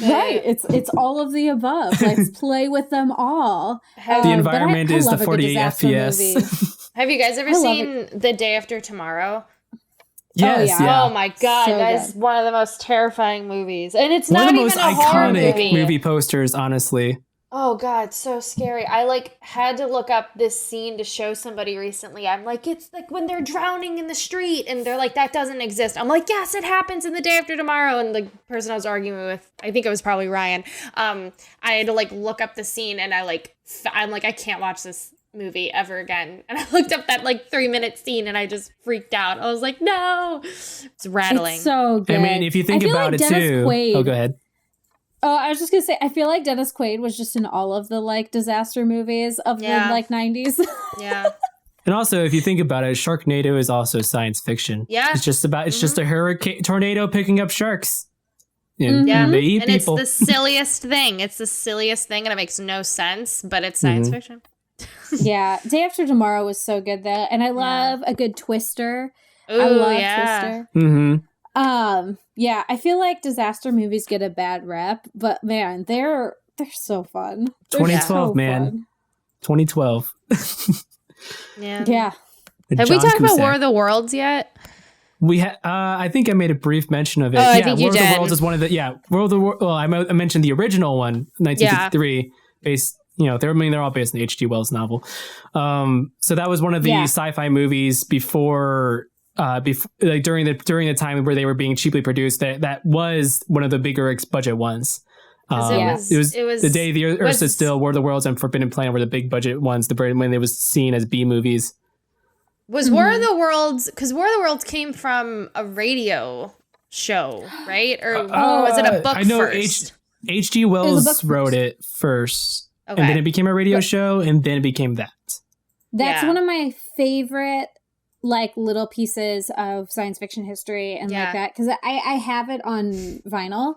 Right. It's all of the above. Let's play with them all. The environment is the 48 FPS. Have you guys ever seen The Day After Tomorrow? Yes. Oh, yeah. Oh my god, So that is good. one of the most terrifying movies. And it's One not of the even most a horror iconic movie posters, honestly. Oh god, so scary. I like had to look up this scene to show somebody recently. I'm like, it's like when they're drowning in the street and they're like, that doesn't exist. I'm like, yes, it happens in The Day After Tomorrow. And the person I was arguing with, I think it was probably Ryan. I had to like look up the scene and I'm like, I can't watch this movie ever again. And I looked up that like 3-minute scene and I just freaked out. I was like, no. It's rattling. It's so good. I mean, if you think about it too. Oh, go ahead. Oh, I was just gonna say, I feel like Dennis Quaid was just in all of the like disaster movies of the like 90s. Yeah. And also, if you think about it, Sharknado is also science fiction. Yeah. It's just just a hurricane tornado picking up sharks. And they eat And people. it's the silliest thing. It's the silliest thing and it makes no sense, but it's science fiction. Yeah. Day After Tomorrow was so good though. And I love a good twister. Ooh, I love yeah. Twister. Yeah, I feel like disaster movies get a bad rep, but man, they're so fun. They're 2012, so man. fun. 2012. Yeah. Yeah. Have we talked about War of the Worlds yet? We I think I made a brief mention of it. I think you War of the did. Worlds is one of the War of the Worlds. Well, I mentioned the original one, 1953, based. They're all based on the H.G. Wells novel. So that was one of the sci-fi movies before during the time where they were being cheaply produced. That was one of the bigger budget ones. It was The Day the Earth Stood Still, War of the Worlds, and Forbidden Planet were the big budget ones. When it was seen as B movies. Was War of the Worlds, because War of the Worlds came from a radio show, right? Or was it a book I know first? H.G. Wells wrote it first, and then it became a radio show, and then it became that. That's one of my favorite like little pieces of science fiction history and like that, because I have it on vinyl.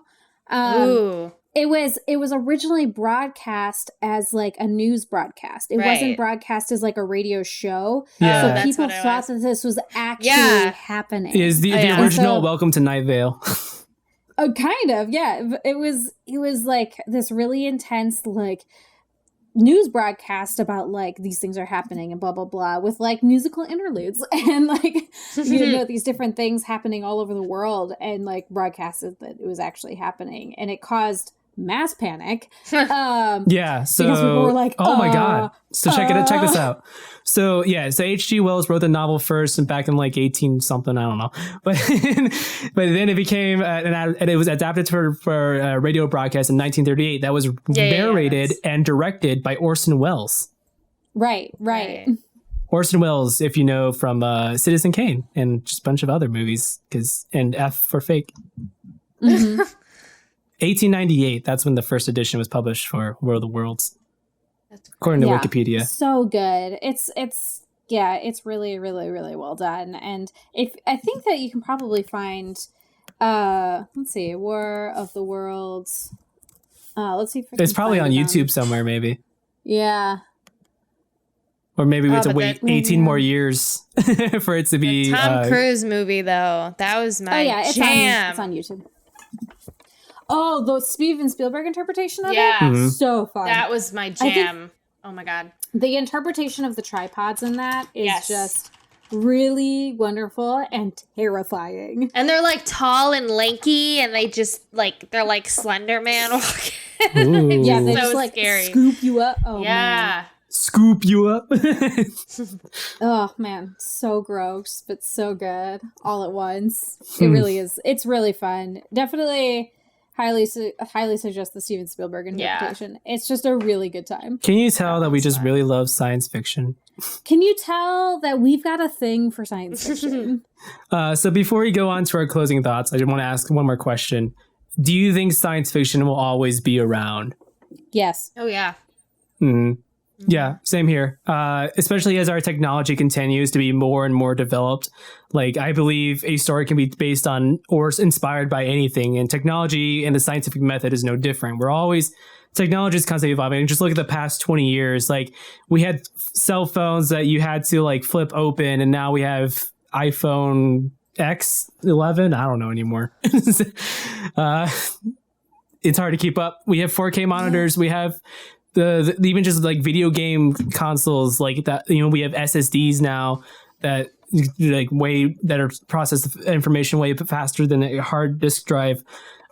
Ooh. It was originally broadcast as like a news broadcast. It wasn't broadcast as like a radio show. Yeah. So people thought that this was actually happening. Is the original Welcome to Night Vale? Kind of, yeah. It was like this really intense like news broadcast about like these things are happening and blah blah blah with like musical interludes and like these different things happening all over the world and like broadcasted that it was actually happening, and it caused mass panic. So because people were like, oh my god. So check this out. So H.G. Wells wrote the novel first and back in like 18 something, I don't know, but then it became and it was adapted for radio broadcast in 1938. That was narrated and directed by Orson Welles. Right. Orson Welles, if you know from Citizen Kane and just a bunch of other movies, and F for Fake. 1898, that's when the first edition was published for War of the Worlds, according to Wikipedia. So good. It's really, really, really well done. And I think that you can probably find, let's see, War of the Worlds. Let's see if it's probably on YouTube somewhere, maybe. Yeah. Or maybe we have to wait 18 more years for it to be. The Tom Cruise movie, though, that was my jam. It's on YouTube. Oh, the Steven Spielberg interpretation of it? Yeah. So fun. That was my jam. Oh my god. The interpretation of the tripods in that is just really wonderful and terrifying. And they're like tall and lanky and they just like, they're like Slender Man walking. Yeah, they so just like scary. scoop you up. Oh, man. Scoop you up. Oh man, so gross, but so good all at once. It really is. It's really fun. Definitely highly suggest the Steven Spielberg interpretation. It's just a really good time. Can you tell that we just really love science fiction? Can you tell that we've got a thing for science fiction? So before we go on to our closing thoughts, I just want to ask one more question. do you think science fiction will always be around? Yes. Oh yeah. Yeah, same here. Especially as our technology continues to be more and more developed. Like, I believe a story can be based on or inspired by anything, and technology and the scientific method is no different. Technology is constantly evolving. And just look at the past 20 years. Like, we had cell phones that you had to like flip open, and now we have iPhone X11. I don't know anymore. It's hard to keep up. We have 4K monitors. We have the even just like video game consoles like that. You know, we have SSDs now that are process information way faster than a hard disk drive.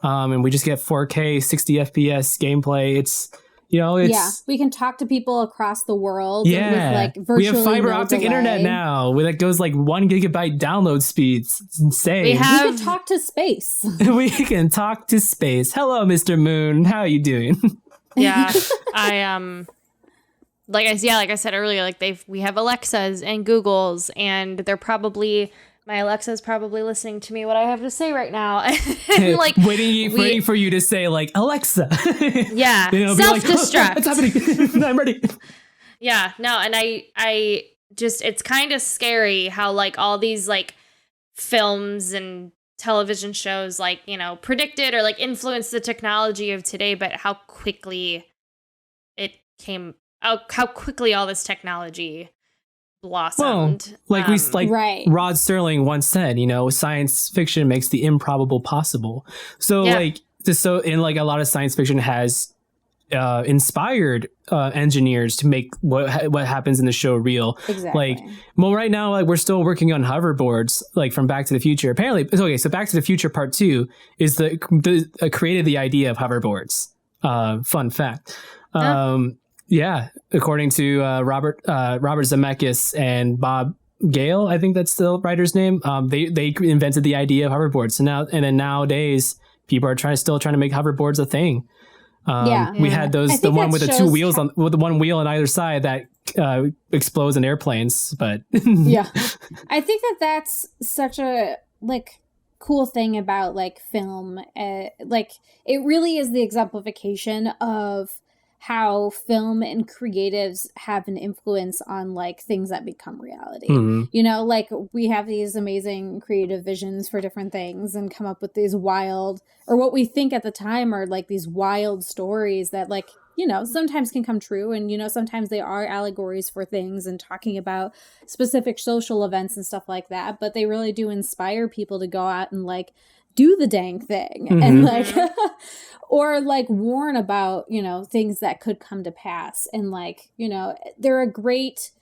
And we just get 4K 60 FPS gameplay. It's we can talk to people across the world. Yeah, with like virtually we have fiber no optic delay. internet now that goes like 1 gigabyte download speeds. It's insane. We We have can talk to space. We can talk to space. Hello, Mr. Moon. How are you doing? yeah. I like I said earlier, like we have Alexas and Googles, and they're probably my Alexa's probably listening to me what I have to say right now. And like waiting for you to say like Alexa. Yeah. Be like, Self-destruct. What's happening? I'm ready. Yeah, no, and I just, it's kind of scary how like all these like films and television shows like, you know, predicted or like influenced the technology of today, but how quickly how quickly all this technology blossomed. Well, Right. Rod Serling once said, you know, science fiction makes the improbable possible. So Yeah. in like a lot of science fiction has inspired engineers to make what happens in the show real. Exactly. Right now, like we're still working on hoverboards, like from Back to the Future. Apparently, okay. So Back to the Future Part 2 is created the idea of hoverboards. Fun fact. Yeah, according to Robert Zemeckis and Bob Gale, I think that's the writer's name. They invented the idea of hoverboards. So nowadays, people are still trying to make hoverboards a thing. We had the one with the two wheels with the one wheel on either side that explodes in airplanes. But Yeah, I think that's such a like cool thing about like film. Like it really is the exemplification of how film and creatives have an influence on like things that become reality. You know, like we have these amazing creative visions for different things and come up with these wild, or what we think at the time are like these wild stories that like, you know, sometimes can come true. And, you know, sometimes they are allegories for things and talking about specific social events and stuff like that. But they really do inspire people to go out and like do the dang thing and like or like warn about, you know, things that could come to pass. And like, you know, they're a great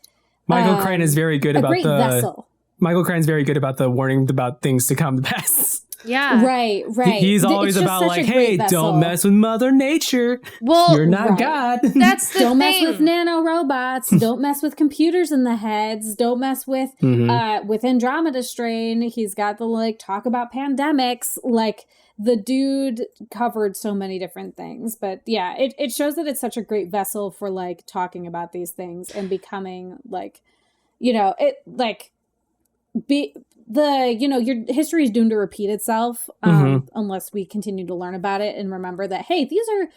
Michael Crane is very good about vessel. Michael Crane's very good about the warning about things to come to pass. Yeah. Right. He's always about like, hey, don't mess with Mother Nature. Well, you're not God. That's the don't thing. mess with nanorobots. Don't mess with computers in the heads. Don't mess with with Andromeda Strain. He's got the like talk about pandemics. Like the dude covered so many different things. But yeah, it shows that it's such a great vessel for like talking about these things and becoming like, you know, it like your history is doomed to repeat itself unless we continue to learn about it and remember that, hey, these are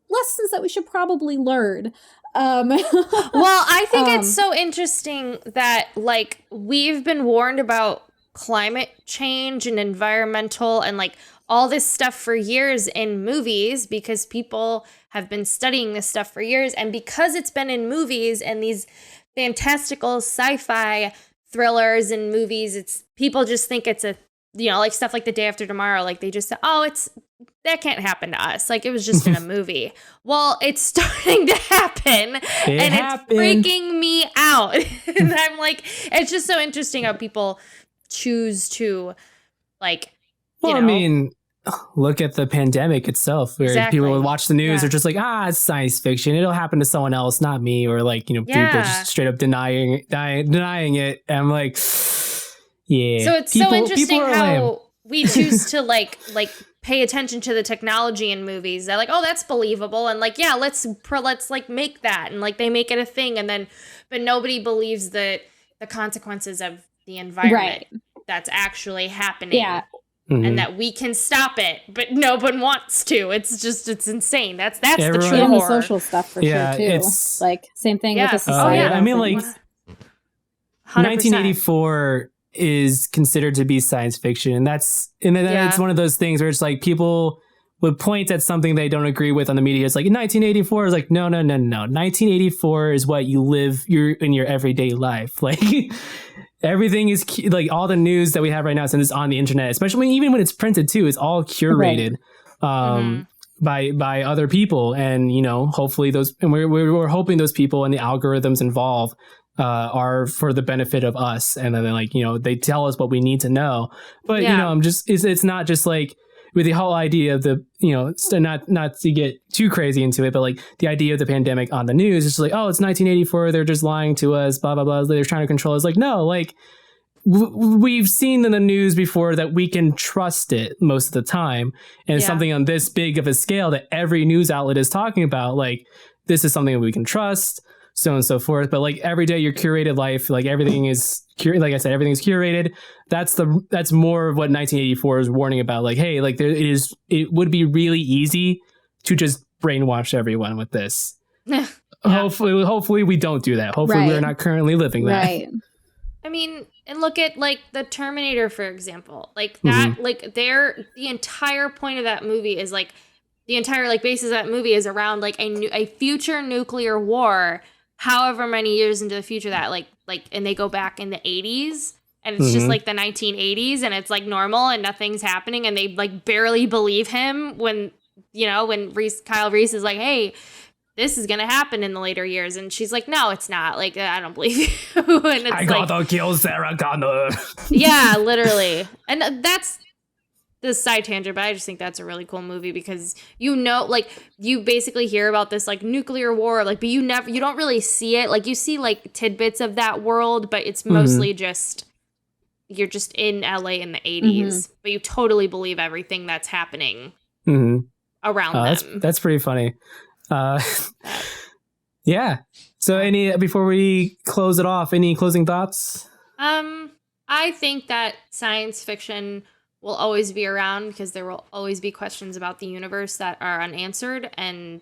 lessons that we should probably learn. Well, I think it's so interesting that like we've been warned about climate change and environmental and like all this stuff for years in movies because people have been studying this stuff for years, and because it's been in movies and these fantastical sci-fi thrillers and movies, it's people just think it's a, you know, like stuff like The Day After Tomorrow, like they just say, oh, that can't happen to us, like it was just in a movie. Well, it's starting to happen and it's freaking me out. And I'm like, it's just so interesting how people choose to like, you know. I mean, look at the pandemic itself, where people will watch the news, they're just like, it's science fiction, it'll happen to someone else, not me, or like, you know, people just straight up denying it. And I'm like, yeah. So it's so interesting how we choose to like pay attention to the technology in movies. They're like, oh, that's believable, and like, yeah, let's like make that, and like they make it a thing, and then but nobody believes that the consequences of the environment that's actually happening. Yeah. and that we can stop it, but no one wants to. It's insane. That's the true and horror. the social stuff for sure too. It's like same thing with the society. I mean, like 100%. 1984 is considered to be science fiction, and it's one of those things where it's like people would point at something they don't agree with on the media. It's like 1984 is like no. 1984 is what you live in your everyday life. Like everything is like all the news that we have right now, since it's on the internet, especially even when it's printed too, it's all curated by other people, and hopefully we're hoping those people and the algorithms involved are for the benefit of us, and then they tell us what we need to know. But it's not just like with the whole idea of the not to get too crazy into it, but like the idea of the pandemic on the news, it's just like, oh, it's 1984, they're just lying to us, blah blah blah, they're trying to control us. Like, no, like we've seen in the news before that we can trust it most of the time, and something on this big of a scale that every news outlet is talking about, like this is something that we can trust, so on and so forth. But like every day your curated life, like everything is like I said, everything's curated. That's more of what 1984 is warning about. Like, hey, like it would be really easy to just brainwash everyone with this. Hopefully we don't do that. Hopefully we're not currently living that. Right. I mean, and look at like the Terminator, for example. Like that, like the entire point of that movie is like the entire like basis of that movie is around like a future nuclear war, however many years into the future that like and they go back in the 80s, and it's just like the 1980s, and it's like normal and nothing's happening, and they like barely believe him when Kyle Reese is like, hey, this is gonna happen in the later years, and she's like, no, it's not. Like, I don't believe you. And it's gotta kill Sarah Connor. Yeah, literally. And that's the side tangent, but I just think that's a really cool movie because like you basically hear about this like nuclear war, like, but you don't really see it. Like you see like tidbits of that world, but it's mostly just you're just in LA in the 80s, but you totally believe everything that's happening around them. That's pretty funny. Yeah. So before we close it off, any closing thoughts? I think that science fiction will always be around because there will always be questions about the universe that are unanswered, and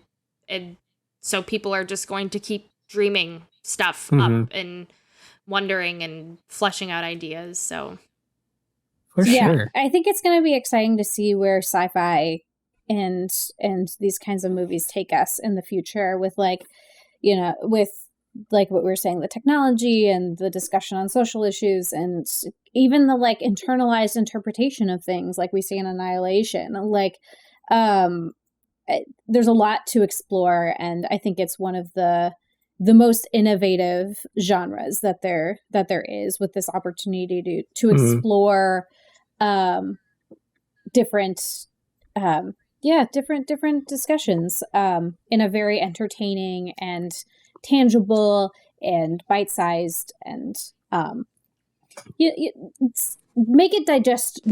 so people are just going to keep dreaming stuff up and wondering and fleshing out ideas. So for sure. I think it's going to be exciting to see where sci-fi and these kinds of movies take us in the future with like what we were saying, the technology and the discussion on social issues, and even the like internalized interpretation of things like we see in Annihilation. Like there's a lot to explore, and I think it's one of the most innovative genres that there is, with this opportunity to explore different discussions in a very entertaining and tangible and bite-sized, and make it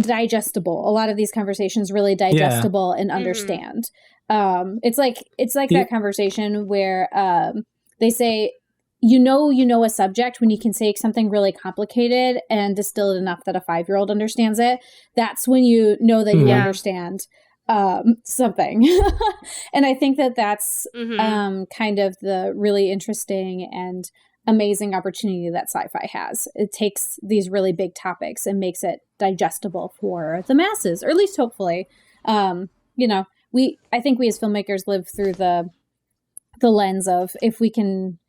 digestible. A lot of these conversations really digestible and understand. It's like that conversation where they say you know a subject when you can say something really complicated and distill it enough that a 5-year-old understands it. That's when you know that you understand something. And I think that's kind of the really interesting and amazing opportunity that sci-fi has. It takes these really big topics and makes it digestible for the masses, or at least hopefully. I think we as filmmakers live through the lens of, if we can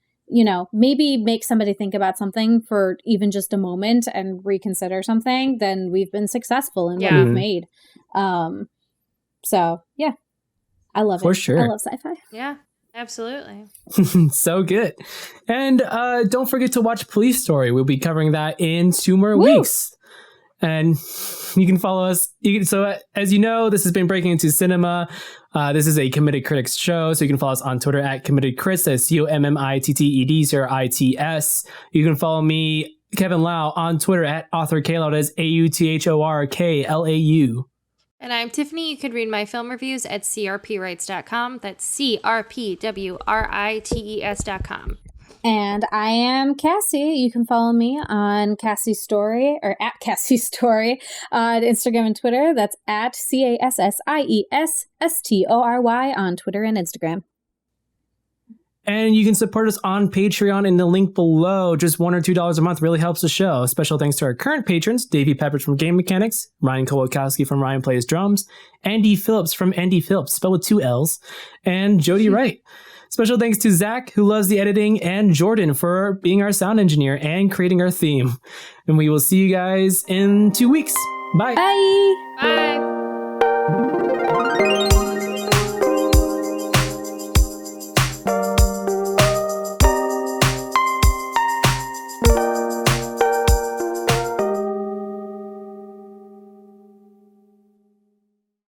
maybe make somebody think about something for even just a moment and reconsider something, then we've been successful in what we've made. So yeah, I love it. For sure. I love sci-fi. Yeah, absolutely. So good. And don't forget to watch Police Story. We'll be covering that in 2 more weeks. And you can follow us. So as you know, this has been Breaking Into Cinema. This is a Committed Critics show. So you can follow us on Twitter at Committed Crits. That's COMMITTED0ITS. You can follow me, Kevin Lau, on Twitter at Author Klau. That is AUTHORKLAU. And I'm Tiffany. You can read my film reviews at crpwrites.com. That's CRPWRITES.com. And I am Cassie. You can follow me on Cassie Story or at Cassie Story on Instagram and Twitter. That's at CASSIESSTORY on Twitter and Instagram. And you can support us on Patreon in the link below. Just $1 or $2 a month really helps the show. Special thanks to our current patrons, Davey Pepperidge from Game Mechanics, Ryan Kowalkowski from Ryan Plays Drums, Andy Phillips from Andy Phillips, spelled with 2 L's, and Jody Wright. Special thanks to Zach, who loves the editing, and Jordan for being our sound engineer and creating our theme. And we will see you guys in 2 weeks. Bye. Bye. Bye.